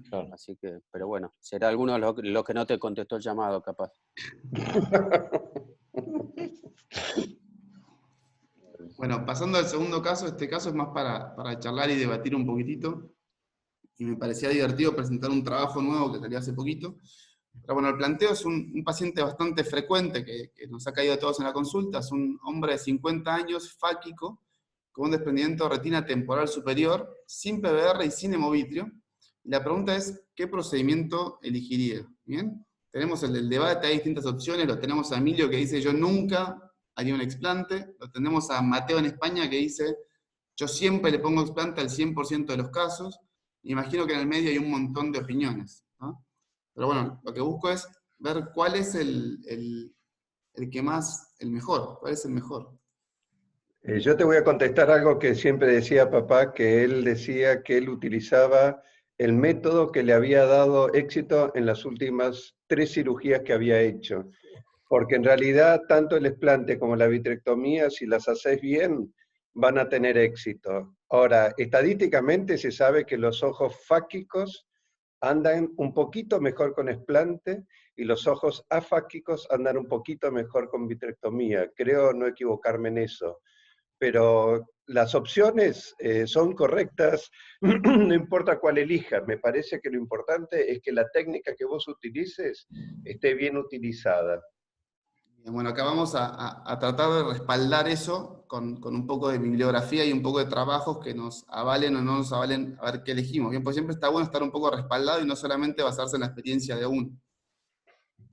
Claro. Así que, pero bueno, será alguno de los que no te contestó el llamado, capaz. Bueno, pasando al segundo caso, este caso es más para charlar y debatir un poquitito, y me parecía divertido presentar un trabajo nuevo que salió hace poquito. Pero bueno, el planteo es un paciente bastante frecuente que nos ha caído a todos en la consulta. Es un hombre de 50 años, fáquico, con un desprendimiento de retina temporal superior, sin PBR y sin hemovitrio. Y la pregunta es, ¿qué procedimiento elegiría? ¿Bien? Tenemos el debate, hay distintas opciones. Lo tenemos a Emilio que dice, yo nunca haría un explante. Lo tenemos a Mateo en España que dice, yo siempre le pongo explante al 100% de los casos. Imagino que en el medio hay un montón de opiniones, ¿no? Pero bueno, lo que busco es ver cuál es el mejor, cuál es el mejor. Yo te voy a contestar algo que siempre decía papá, que él decía que él utilizaba el método que le había dado éxito en las últimas 3 cirugías que había hecho. porque en realidad tanto el explante como la vitrectomía, si las haces bien, van a tener éxito. Ahora, estadísticamente se sabe que los ojos fáquicos andan un poquito mejor con explante y los ojos afáquicos andan un poquito mejor con vitrectomía. Creo no equivocarme en eso. Pero las opciones son correctas, no importa cuál elijas. Me parece que lo importante es que la técnica que vos utilices esté bien utilizada. Bueno, acá vamos a tratar de respaldar eso con un poco de bibliografía y un poco de trabajos que nos avalen o no nos avalen a ver qué elegimos. Bien, pues siempre está bueno estar un poco respaldado y no solamente basarse en la experiencia de uno.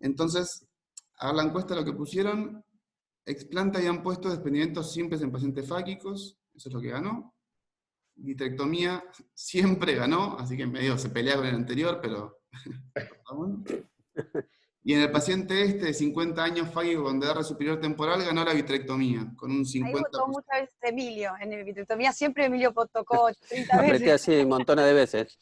Entonces, a ver la encuesta lo que pusieron, explante habían puesto desprendimientos simples en pacientes fáquicos, eso es lo que ganó. Vitrectomía siempre ganó, así que medio se pelea con el anterior, pero está bueno. Y en el paciente de 50 años fáquico con DR superior temporal ganó la vitrectomía, con un 50%. Ahí votó muchas veces Emilio, en el vitrectomía siempre Emilio tocó 30 Apreté veces. así montones de veces.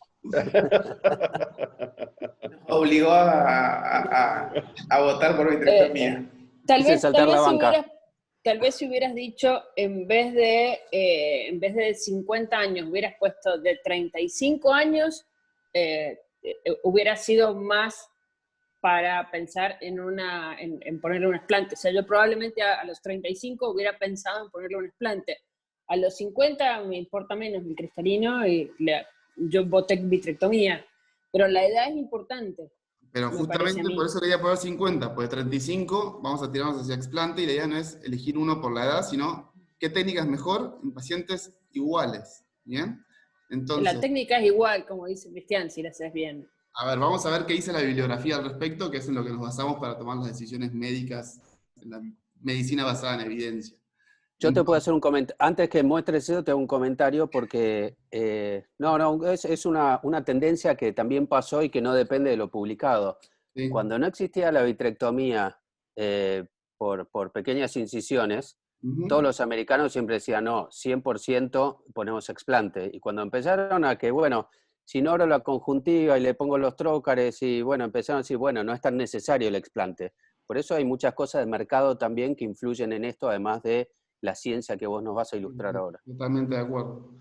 Obligó a votar por vitrectomía. Tal Quise vez, saltar la banca. tal vez si hubieras dicho, en vez de 50 años, hubieras puesto de 35 años, hubiera sido más para pensar en ponerle un explante. O sea, yo probablemente a los 35 hubiera pensado en ponerle un explante. A los 50 me importa menos el cristalino y yo voté vitrectomía. Pero la edad es importante. Pero justamente por eso le iba a poner 50, porque 35 vamos a tirarnos hacia explante y la idea no es elegir uno por la edad, sino qué técnica es mejor en pacientes iguales. ¿Bien? Entonces, la técnica es igual, como dice Cristian, si la haces bien. A ver, vamos a ver qué dice la bibliografía al respecto, que es en lo que nos basamos para tomar las decisiones médicas en la medicina basada en evidencia. Yo te puedo hacer un comentario, antes que muestres eso, te hago un comentario porque, es una tendencia que también pasó y que no depende de lo publicado. Sí. Cuando no existía la vitrectomía por pequeñas incisiones, todos los americanos siempre decían, no, 100% ponemos explante. Y cuando empezaron a que, bueno, si no abro la conjuntiva y le pongo los trócares y, bueno, empezaron a decir, bueno, no es tan necesario el explante. Por eso hay muchas cosas de mercado también que influyen en esto, además de la ciencia que vos nos vas a ilustrar ahora. Totalmente de acuerdo.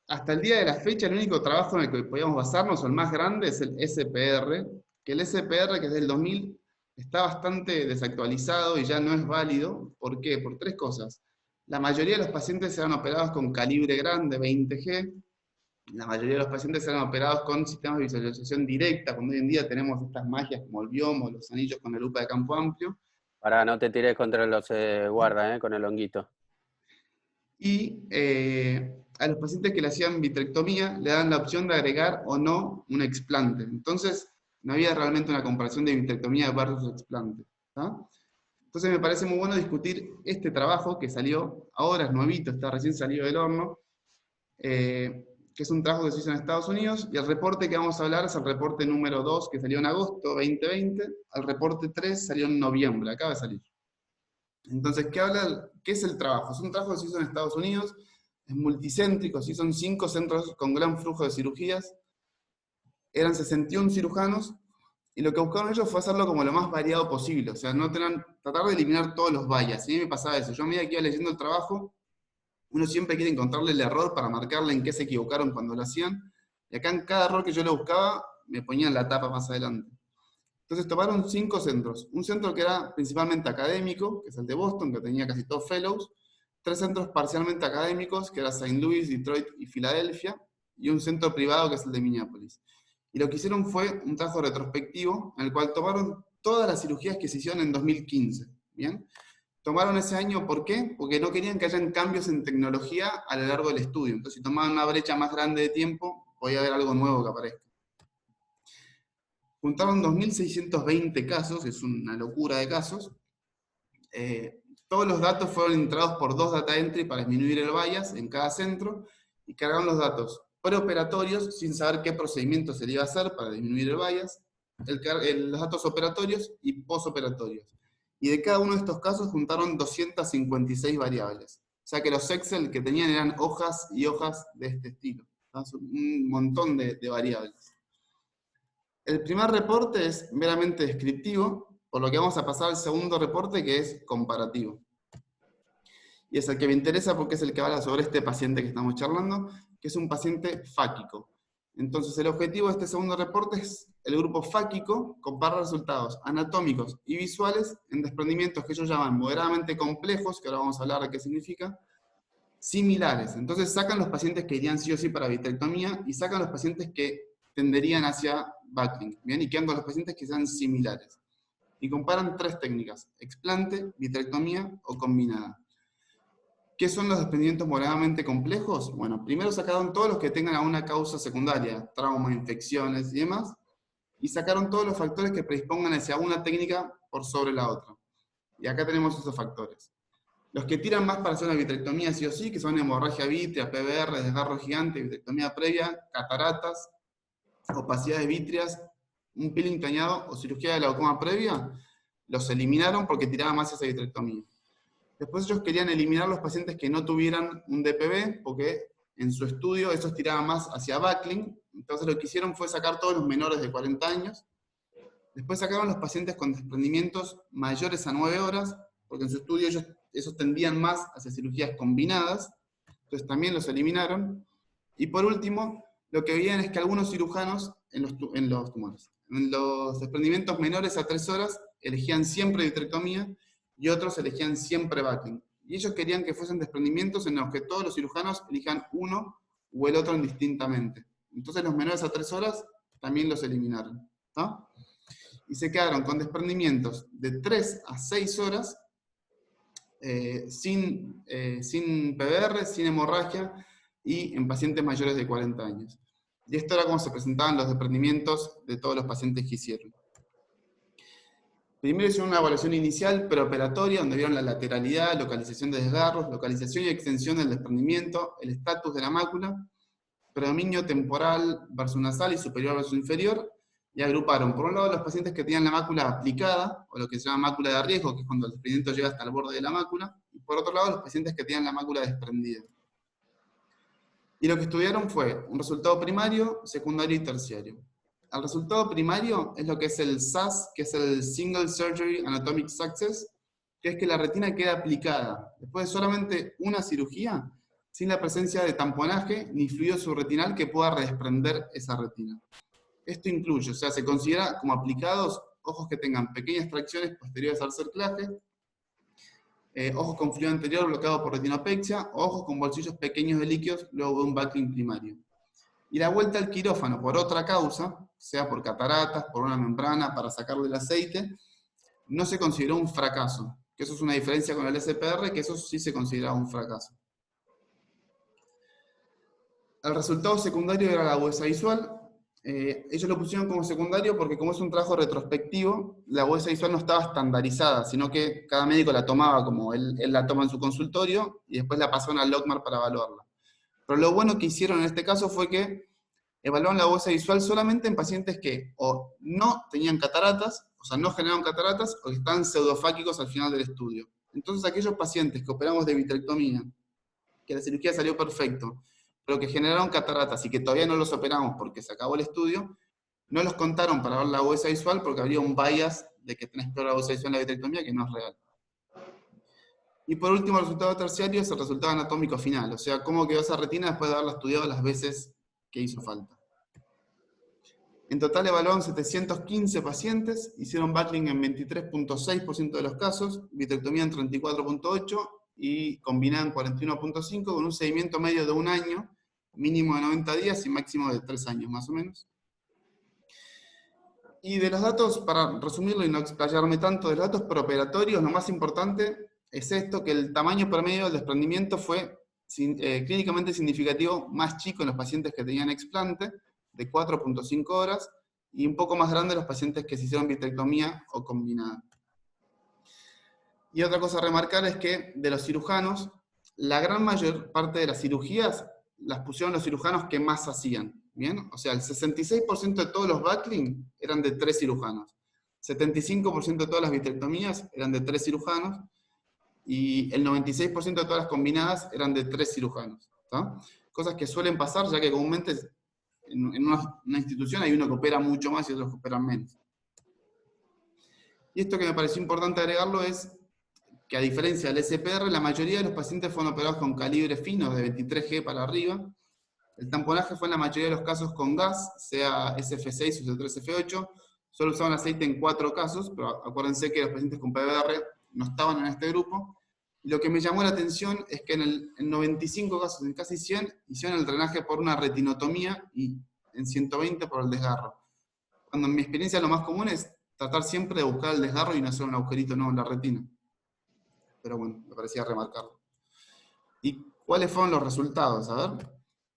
Hasta el día de la fecha, el único trabajo en el que podíamos basarnos, o el más grande, es el SPR, que el SPR, que es del 2000, está bastante desactualizado y ya no es válido. ¿Por qué? Por tres cosas. La mayoría de los pacientes eran operados con calibre grande, 20G. La mayoría de los pacientes eran operados con sistemas de visualización directa, cuando hoy en día tenemos estas magias como el biomo, los anillos con la lupa de campo amplio. Para no te tires contra los guarda, con el honguito. Y a los pacientes que le hacían vitrectomía le dan la opción de agregar o no un explante. Entonces, no había realmente una comparación de vitrectomía versus explante. ¿Tá? Entonces me parece muy bueno discutir este trabajo que salió ahora, es nuevito, está recién salido del horno, que es un trabajo que se hizo en Estados Unidos, y el reporte que vamos a hablar es el reporte número 2, que salió en agosto 2020, el reporte 3 salió en noviembre, acaba de salir. Entonces, ¿qué es el trabajo? Es un trabajo que se hizo en Estados Unidos, es multicéntrico, sí, son 5 centros con gran flujo de cirugías, eran 61 cirujanos, y lo que buscaron ellos fue hacerlo como lo más variado posible, o sea, tratar de eliminar todos los bias. A mí me pasaba eso, yo a medida que iba leyendo el trabajo, uno siempre quiere encontrarle el error para marcarle en qué se equivocaron cuando lo hacían, y acá en cada error que yo le buscaba, me ponían la tapa más adelante. Entonces tomaron 5 centros, un centro que era principalmente académico, que es el de Boston, que tenía casi todos fellows, 3 centros parcialmente académicos, que era St. Louis, Detroit y Filadelfia, y un centro privado, que es el de Minneapolis. Y lo que hicieron fue un trabajo retrospectivo, en el cual tomaron todas las cirugías que se hicieron en 2015, ¿bien? Tomaron ese año, ¿por qué? Porque no querían que hayan cambios en tecnología a lo largo del estudio. Entonces, si tomaban una brecha más grande de tiempo, podía haber algo nuevo que aparezca. Juntaron 2.620 casos, es una locura de casos. Todos los datos fueron entrados por 2 data entry para disminuir el bias en cada centro, y cargaron los datos preoperatorios sin saber qué procedimiento se le iba a hacer para disminuir el bias, los datos operatorios y posoperatorios. Y de cada uno de estos casos juntaron 256 variables. O sea que los Excel que tenían eran hojas y hojas de este estilo. Un montón de variables. El primer reporte es meramente descriptivo, Por lo que vamos a pasar al segundo reporte, que es comparativo. Y es el que me interesa porque es el que habla sobre este paciente que estamos charlando, que es un paciente fáquico. Entonces, el objetivo de este segundo reporte es el grupo fáquico compara resultados anatómicos y visuales en desprendimientos que ellos llaman moderadamente complejos, que ahora vamos a hablar de qué significa, similares. Entonces, sacan los pacientes que irían sí o sí para vitrectomía y sacan los pacientes que tenderían hacia backlink, ¿bien? Y quedan con los pacientes que sean similares. Y comparan 3 técnicas: explante, vitrectomía o combinada. ¿Qué son los desprendimientos moderadamente complejos? Bueno, primero sacaron todos los que tengan alguna causa secundaria, trauma, infecciones y demás, y sacaron todos los factores que predispongan hacia una técnica por sobre la otra. Y acá tenemos esos factores. Los que tiran más para hacer una vitrectomía sí o sí, que son hemorragia vítrea, PBR, desgarro gigante, vitrectomía previa, cataratas, opacidades vítreas, un peeling dañado o cirugía de glaucoma previa, los eliminaron porque tiraban más esa vitrectomía. Después ellos querían eliminar los pacientes que no tuvieran un DPB, porque en su estudio esos tiraban más hacia backlink. Entonces lo que hicieron fue sacar todos los menores de 40 años. Después sacaron los pacientes con desprendimientos mayores a 9 horas, porque en su estudio esos tendían más hacia cirugías combinadas. Entonces también los eliminaron. Y por último, lo que veían es que algunos cirujanos en los desprendimientos menores a 3 horas elegían siempre vitrectomía, y otros elegían siempre backlink. Y ellos querían que fuesen desprendimientos en los que todos los cirujanos elijan uno o el otro indistintamente. Entonces los menores a 3 horas también los eliminaron, ¿no? Y se quedaron con desprendimientos de 3 a 6 horas, sin PBR, sin hemorragia, y en pacientes mayores de 40 años. Y esto era como se presentaban los desprendimientos de todos los pacientes que hicieron. Primero hicieron una evaluación inicial preoperatoria, donde vieron la lateralidad, localización de desgarros, localización y extensión del desprendimiento, el estatus de la mácula, predominio temporal versus nasal y superior versus inferior, y agruparon, por un lado, los pacientes que tenían la mácula aplicada, o lo que se llama mácula de riesgo, que es cuando el desprendimiento llega hasta el borde de la mácula, y por otro lado, los pacientes que tenían la mácula desprendida. Y lo que estudiaron fue un resultado primario, secundario y terciario. El resultado primario es lo que es el SAS, que es el Single Surgery Anatomic Success, que es que la retina queda aplicada después de solamente una cirugía, sin la presencia de tamponaje ni fluido subretinal que pueda desprender esa retina. Esto incluye, o sea, se considera como aplicados ojos que tengan pequeñas tracciones posteriores al cerclaje, ojos con fluido anterior bloqueado por retinopexia, o ojos con bolsillos pequeños de líquidos luego de un backlink primario. Y la vuelta al quirófano por otra causa, sea por cataratas, por una membrana, para sacarle el aceite, no se consideró un fracaso. Que eso es una diferencia con el SPR, que eso sí se consideraba un fracaso. El resultado secundario era la agudeza visual. Ellos lo pusieron como secundario porque como es un trabajo retrospectivo, la agudeza visual no estaba estandarizada, sino que cada médico la tomaba como él la toma en su consultorio y después la pasaron al LogMAR para evaluarla. Pero lo bueno que hicieron en este caso fue que evaluaron la agudeza visual solamente en pacientes que o no tenían cataratas, o sea, no generaron cataratas, o que están pseudofáquicos al final del estudio. Entonces aquellos pacientes que operamos de vitrectomía, que la cirugía salió perfecto, pero que generaron cataratas y que todavía no los operamos porque se acabó el estudio, no los contaron para ver la agudeza visual porque habría un bias de que tenés peor agudeza visual en la vitrectomía que no es real. Y por último, el resultado terciario es el resultado anatómico final, o sea, cómo quedó esa retina después de haberla estudiado las veces que hizo falta. En total evaluaron 715 pacientes, hicieron backlink en 23.6% de los casos, vitrectomía en 34.8% y combinada en 41.5%, con un seguimiento medio de 1 año, mínimo de 90 días y máximo de 3 años más o menos. Y de los datos, para resumirlo y no explayarme tanto, de los datos preoperatorios, lo más importante es esto, que el tamaño promedio del desprendimiento fue clínicamente significativo más chico en los pacientes que tenían explante, de 4.5 horas, y un poco más grande en los pacientes que se hicieron vitrectomía o combinada. Y otra cosa a remarcar es que de los cirujanos, la gran mayor parte de las cirugías las pusieron los cirujanos que más hacían, ¿bien? O sea, el 66% de todos los backlink eran de 3 cirujanos, 75% de todas las vitrectomías eran de 3 cirujanos, y el 96% de todas las combinadas eran de 3 cirujanos, ¿tá? Cosas que suelen pasar, ya que comúnmente en una institución hay uno que opera mucho más y otros que operan menos. Y esto que me pareció importante agregarlo es que a diferencia del SPR, la mayoría de los pacientes fueron operados con calibre fino de 23G para arriba. El tamponaje fue en la mayoría de los casos con gas, sea SF6 o C3F8. Solo usaban aceite en 4 casos, pero acuérdense que los pacientes con PBR no estaban en este grupo. Y lo que me llamó la atención es que en 95 casos, en casi 100, hicieron el drenaje por una retinotomía y en 120 por el desgarro. Cuando en mi experiencia lo más común es tratar siempre de buscar el desgarro y no hacer un agujerito nuevo en la retina. Pero bueno, me parecía remarcarlo. ¿Y cuáles fueron los resultados? A ver.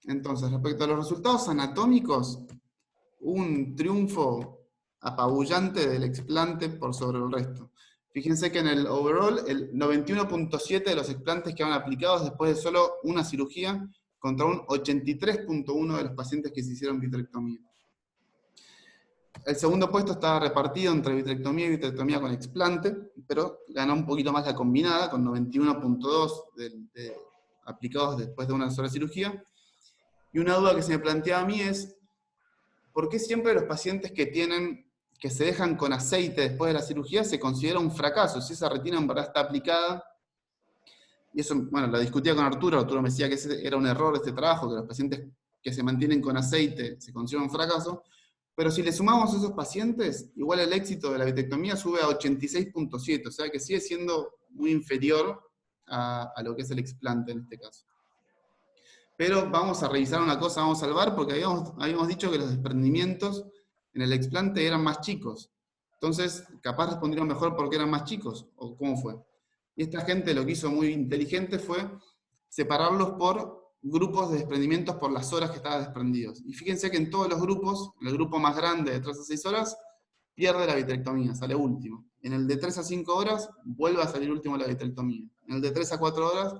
Entonces, respecto a los resultados anatómicos, un triunfo apabullante del explante por sobre el resto. Fíjense que en el overall, el 91.7 de los explantes quedaron aplicados después de solo una cirugía, contra un 83.1 de los pacientes que se hicieron vitrectomía. El segundo puesto estaba repartido entre vitrectomía y vitrectomía con explante, pero ganó un poquito más la combinada, con 91.2 aplicados después de una sola cirugía. Y una duda que se me planteaba a mí es, ¿por qué siempre los pacientes que se dejan con aceite después de la cirugía se considera un fracaso? Si esa retina en verdad está aplicada, y eso, bueno, lo discutía con Arturo me decía que ese era un error de este trabajo, que los pacientes que se mantienen con aceite se consideran un fracaso, pero si le sumamos a esos pacientes, igual el éxito de la vitrectomía sube a 86.7, o sea que sigue siendo muy inferior a lo que es el explante en este caso. Pero vamos a revisar una cosa, vamos a salvar, porque habíamos dicho que los desprendimientos en el explante eran más chicos. Entonces, capaz respondieron mejor porque eran más chicos, o cómo fue. Y esta gente lo que hizo muy inteligente fue separarlos por grupos de desprendimientos por las horas que estaban desprendidos. Y fíjense que en todos los grupos, en el grupo más grande de 3 a 6 horas, pierde la vitrectomía, sale último. En el de 3 a 5 horas, vuelve a salir último la vitrectomía. En el de 3 a 4 horas,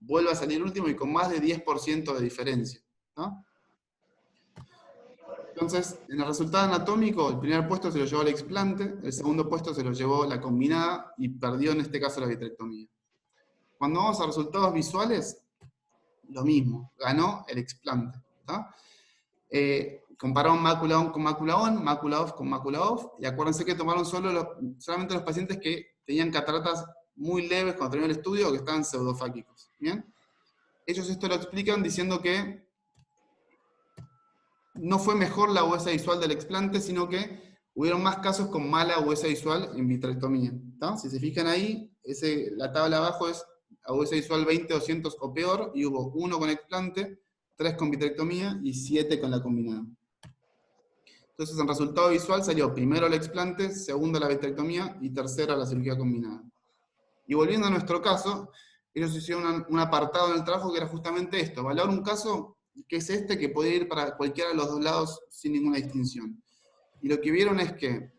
vuelve a salir último y con más de 10% de diferencia, ¿no? Entonces, en el resultado anatómico, el primer puesto se lo llevó el explante, el segundo puesto se lo llevó la combinada y perdió en este caso la vitrectomía. Cuando vamos a resultados visuales, lo mismo, ganó el explante, ¿no? Compararon mácula on con mácula on, mácula off con mácula off, y acuérdense que tomaron solamente los pacientes que tenían cataratas muy leves cuando terminó el estudio o que estaban pseudofáquicos, ¿bien? Ellos esto lo explican diciendo que no fue mejor la agudeza visual del explante, sino que hubieron más casos con mala agudeza visual en vitrectomía, ¿tá? Si se fijan ahí, la tabla abajo es agudeza visual 20, 200 o peor, y hubo 1 con explante, 3 con vitrectomía y 7 con la combinada. Entonces, en resultado visual salió primero el explante, segundo la vitrectomía y tercera la cirugía combinada. Y volviendo a nuestro caso, ellos hicieron un apartado en el trabajo que era justamente esto, evaluar un caso que es este, que puede ir para cualquiera de los dos lados sin ninguna distinción. Y lo que vieron es que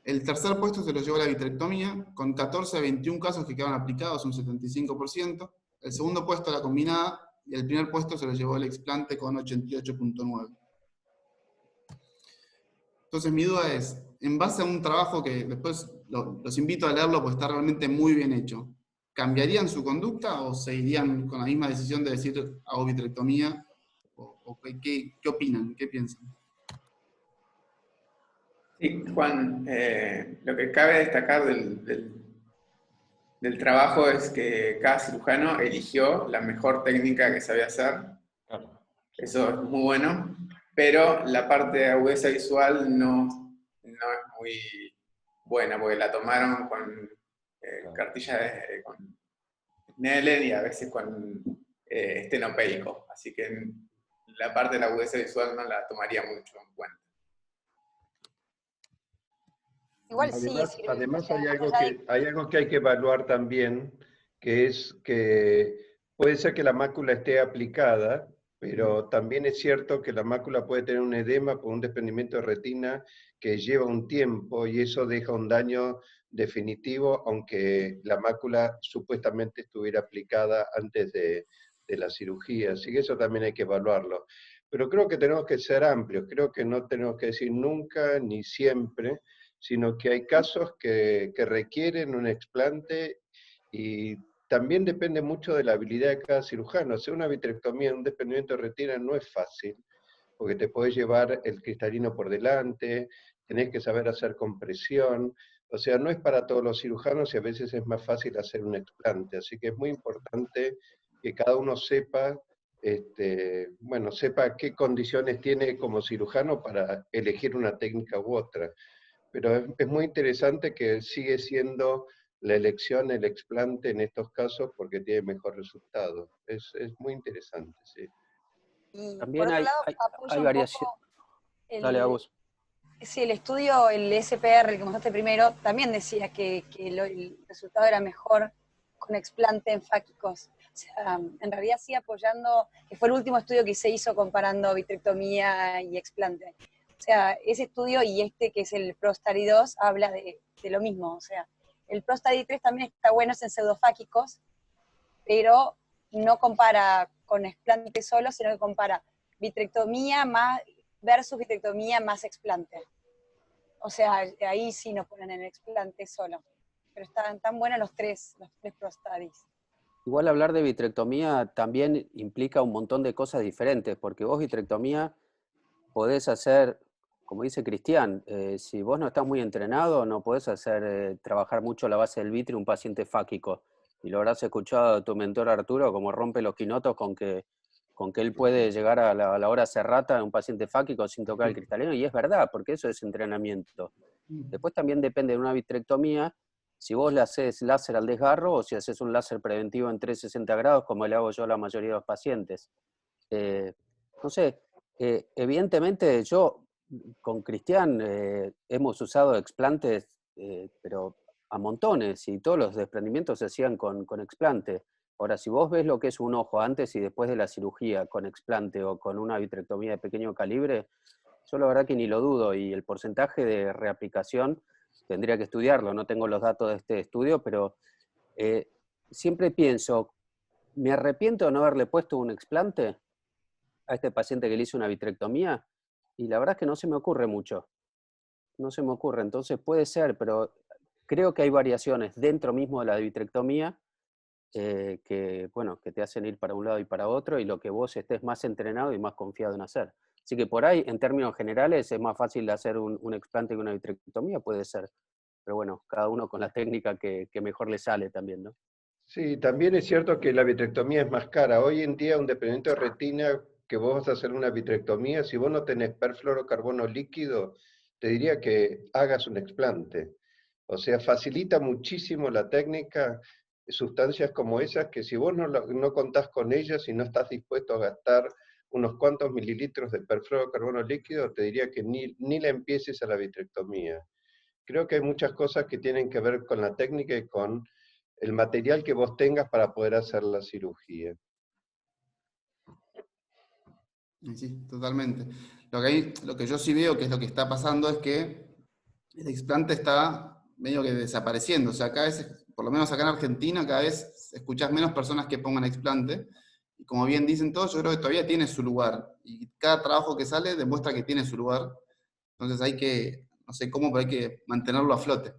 el tercer puesto se lo llevó la vitrectomía, con 14 a 21 casos que quedaban aplicados, un 75%. El segundo puesto la combinada, y el primer puesto se lo llevó el explante con 88.9. Entonces mi duda es, en base a un trabajo que después los invito a leerlo porque está realmente muy bien hecho, ¿cambiarían su conducta o seguirían con la misma decisión de decir hago vitrectomía? ¿Qué opinan? ¿Qué piensan? Sí, Juan, lo que cabe destacar del trabajo es que cada cirujano eligió la mejor técnica que sabía hacer. Claro. Eso es muy bueno, pero la parte de agudeza visual no es muy buena, porque la tomaron con cartillas con Snellen y a veces con estenopeico, así que la parte de la agudeza visual no la tomaría mucho en cuenta. Igual Además hay algo que hay que evaluar también, que es que puede ser que la mácula esté aplicada, pero también es cierto que la mácula puede tener un edema por un desprendimiento de retina que lleva un tiempo y eso deja un daño definitivo, aunque la mácula supuestamente estuviera aplicada antes de la cirugía. Así que eso también hay que evaluarlo. Pero creo que tenemos que ser amplios, creo que no tenemos que decir nunca ni siempre, sino que hay casos que requieren un explante y también depende mucho de la habilidad de cada cirujano. Hacer una vitrectomía, un desprendimiento de retina no es fácil, porque te podés llevar el cristalino por delante, tenés que saber hacer compresión, O sea, no es para todos los cirujanos y a veces es más fácil hacer un explante. Así que es muy importante que cada uno sepa, bueno, sepa qué condiciones tiene como cirujano para elegir una técnica u otra. Pero es muy interesante que sigue siendo la elección, el explante en estos casos, porque tiene mejor resultado. Es muy interesante, sí. Y por También otro lado, hay apoya un variación. poco Dale, a el, vos. sí, el estudio, el SPR, el que mostraste primero, también decía que el resultado era mejor con explante en fáquicos. O sea, en realidad sí apoyando, que fue el último estudio que se hizo comparando vitrectomía y explante. O sea, ese estudio y este que es el ProStudy 2 habla de lo mismo. O sea, el ProStudy 3 también está bueno, es en pseudofáquicos, pero no compara con explante solo, sino que compara vitrectomía más versus vitrectomía más explante. O sea, ahí sí nos ponen en el explante solo. Pero están tan buenos los tres ProStudies. Igual hablar de vitrectomía también implica un montón de cosas diferentes, porque vos vitrectomía podés hacer, como dice Cristian, si vos no estás muy entrenado, no podés hacer trabajar mucho la base del vitrio un paciente fáquico. Y lo habrás escuchado de tu mentor Arturo, como rompe los quinotos con que él puede llegar a la hora cerrata en un paciente fáquico sin tocar el cristalino, y es verdad, porque eso es entrenamiento. Después también depende de una vitrectomía, si vos le haces láser al desgarro o si haces un láser preventivo en 360 grados, como le hago yo a la mayoría de los pacientes. No sé, evidentemente yo con Cristian hemos usado explantes, pero a montones, y todos los desprendimientos se hacían con explante. Ahora, si vos ves lo que es un ojo antes y después de la cirugía con explante o con una vitrectomía de pequeño calibre, yo la verdad que ni lo dudo, y el porcentaje de reaplicación tendría que estudiarlo, no tengo los datos de este estudio, pero siempre pienso, ¿me arrepiento de no haberle puesto un explante a este paciente que le hice una vitrectomía? Y la verdad es que no se me ocurre mucho, no se me ocurre, entonces puede ser, pero creo que hay variaciones dentro mismo de la vitrectomía que, bueno, que te hacen ir para un lado y para otro, y lo que vos estés más entrenado y más confiado en hacer. Así que por ahí, en términos generales, es más fácil hacer un explante que una vitrectomía, puede ser. Pero bueno, cada uno con la técnica que mejor le sale también, ¿no? Sí, también es cierto que la vitrectomía es más cara. Hoy en día un desprendimiento de retina que vos vas a hacer una vitrectomía, si vos no tenés perfluorocarbono líquido, te diría que hagas un explante. O sea, facilita muchísimo la técnica sustancias como esas que si vos no contás con ellas y no estás dispuesto a gastar unos cuantos mililitros de perfluorocarbono líquido, te diría que ni la empieces a la vitrectomía. Creo que hay muchas cosas que tienen que ver con la técnica y con el material que vos tengas para poder hacer la cirugía. Sí, totalmente. Lo que yo sí veo que es lo que está pasando es que el explante está medio que desapareciendo. O sea, cada vez, por lo menos acá en Argentina, cada vez escuchás menos personas que pongan explante. Y como bien dicen todos, yo creo que todavía tiene su lugar. Y cada trabajo que sale demuestra que tiene su lugar. Entonces hay que, no sé cómo, pero hay que mantenerlo a flote.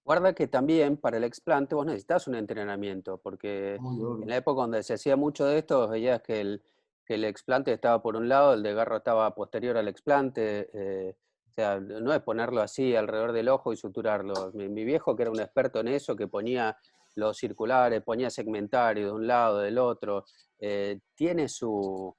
Guarda que también para el explante vos necesitas un entrenamiento, porque en la época donde se hacía mucho de esto, veías que el explante estaba por un lado, el desgarro estaba posterior al explante, o sea, no es ponerlo así alrededor del ojo y suturarlo. Mi viejo, que era un experto en eso, que ponía los circulares, ponía segmentario de un lado, del otro, tiene su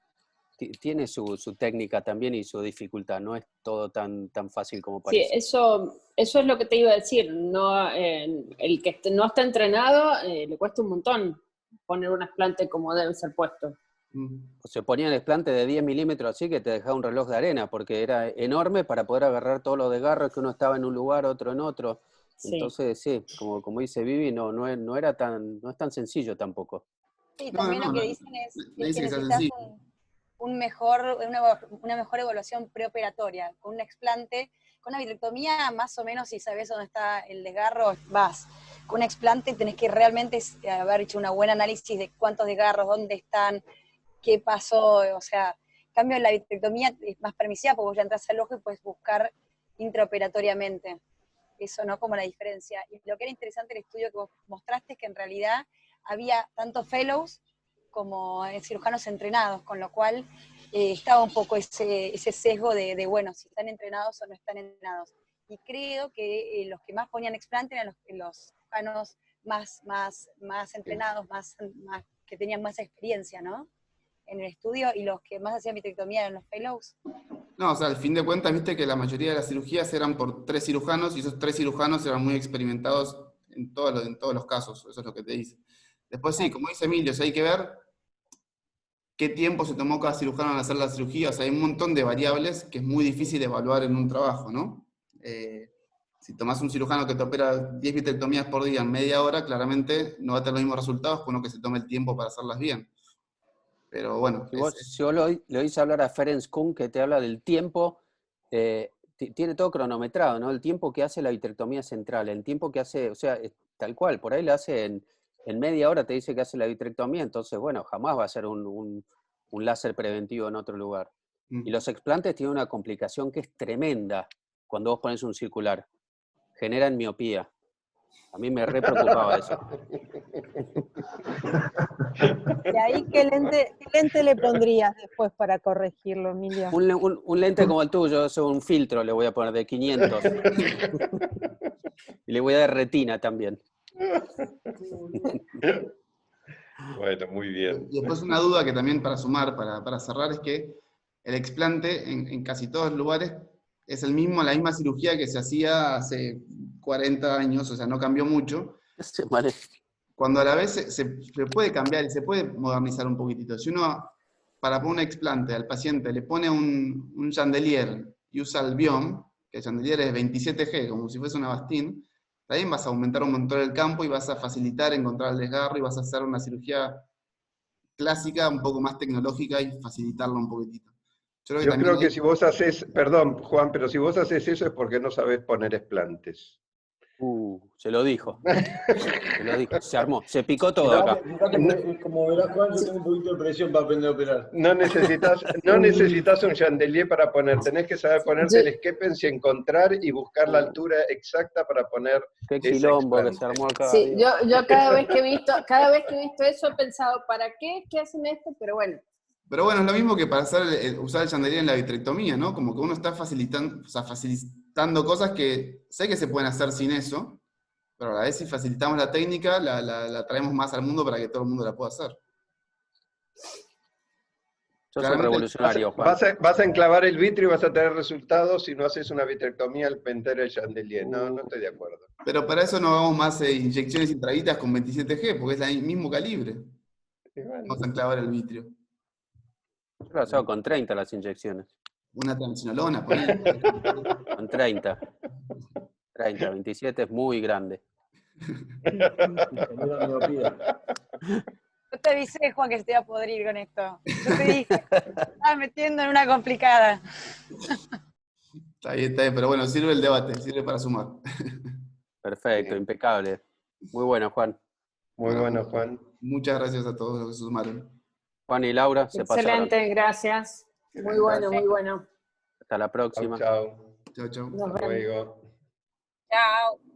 técnica también y su dificultad, no es todo tan fácil como Sí, parece. eso es lo que te iba a decir. No, el que no está entrenado le cuesta un montón poner un explante como debe ser puesto. O se ponían explantes de 10 milímetros así que te dejaba un reloj de arena, porque era enorme para poder agarrar todos los desgarros, que uno estaba en un lugar, otro en otro. Sí. Entonces, sí, como dice Vivi, no es tan sencillo tampoco. Sí, también lo que dicen es que necesitas así. una mejor evaluación preoperatoria. Con un explante, con una vitrectomía, más o menos, si sabes dónde está el desgarro, vas. Con un explante tenés que realmente haber hecho un buen análisis de cuántos desgarros, dónde están, qué pasó, o sea, en cambio la vitrectomía es más permisiva porque vos ya entras al ojo y puedes buscar intraoperatoriamente. Eso, ¿no? Como la diferencia. Y lo que era interesante del estudio que vos mostraste es que en realidad había tanto fellows como cirujanos entrenados, con lo cual estaba un poco ese sesgo de, bueno, si están entrenados o no están entrenados. y creo que los que más ponían explante eran los cirujanos más entrenados, que tenían más experiencia, ¿no? En el estudio, y los que más hacían vitrectomía eran los fellows. No, o sea, al fin de cuentas, viste que la mayoría de las cirugías eran por 3 cirujanos, y esos 3 cirujanos eran muy experimentados en todos los casos, eso es lo que te dice. Después sí, como dice Emilio, o sea, hay que ver qué tiempo se tomó cada cirujano en hacer la cirugía, o sea, hay un montón de variables que es muy difícil evaluar en un trabajo, ¿no? Si tomás un cirujano que te opera 10 vitrectomías por día en media hora, claramente no va a tener los mismos resultados que uno que se tome el tiempo para hacerlas bien. Pero bueno. Si vos lo oís hablar a Ferenc Kuhn, que te habla del tiempo, tiene todo cronometrado, ¿no? El tiempo que hace la vitrectomía central, el tiempo que hace, o sea, tal cual, por ahí la hace en media hora, te dice que hace la vitrectomía, entonces, bueno, jamás va a ser un láser preventivo en otro lugar. Y los explantes tienen una complicación que es tremenda cuando vos pones un circular. Generan miopía. A mí me re preocupaba eso. ¿Y ahí qué lente le pondrías después para corregirlo, Emilio? Un lente como el tuyo, un filtro le voy a poner de 500. Y le voy a dar retina también. Bueno, muy bien. Y después una duda que también para sumar, para cerrar, es que el explante en casi todos los lugares es la misma cirugía que se hacía hace 40 años, o sea, no cambió mucho. Vale. Cuando a la vez se puede cambiar y se puede modernizar un poquitito. Si uno, para poner un explante al paciente, le pone un chandelier y usa el biom, que el chandelier es 27G, como si fuese una bastín, también vas a aumentar un montón el campo y vas a facilitar encontrar el desgarro y vas a hacer una cirugía clásica, un poco más tecnológica y facilitarlo un poquitito. Yo creo que si vos haces, perdón Juan, pero si vos haces eso es porque no sabés poner explantes. Se lo dijo. Se lo dijo. Se armó. Se picó todo acá. Fíjate, como verás, Juan, yo tengo un poquito de presión para aprender a operar. No necesitas un chandelier para poner. Tenés que saber ponerte el Skepens y encontrar y buscar la altura exacta para poner. Qué quilombo que se armó acá. Sí, yo cada vez que he visto eso he pensado, ¿para qué? ¿Qué hacen esto? Pero bueno. Pero bueno, es lo mismo que para usar el chandelier en la vitrectomía, ¿no? Como que uno está facilitando cosas que sé que se pueden hacer sin eso, pero a la vez si facilitamos la técnica, la traemos más al mundo para que todo el mundo la pueda hacer. Yo soy revolucionario, Juan. Vas a enclavar el vitrio y vas a tener resultados si no haces una vitrectomía al pentero del chandelier. No estoy de acuerdo. Pero para eso no hagamos más inyecciones intravitas con 27G, porque es el mismo calibre. Bueno. Vamos a enclavar el vitrio. Yo lo hago con 30 las inyecciones. Una transinolona, por ahí. Con 30. 30, 27 es muy grande. Yo te avisé, Juan, que se te iba a podrir con esto. Yo te dije, estás metiendo en una complicada. Está bien, pero bueno, sirve el debate, sirve para sumar. Perfecto, bien. Impecable. Muy bueno, Juan. Muy bueno, Juan. Muchas gracias a todos los que se sumaron. Juan y Laura se pasaron. Excelente, gracias. Muy bueno, muy bueno. Hasta la próxima. Chao. Chao, chao. Nos vemos. Luego. Chao.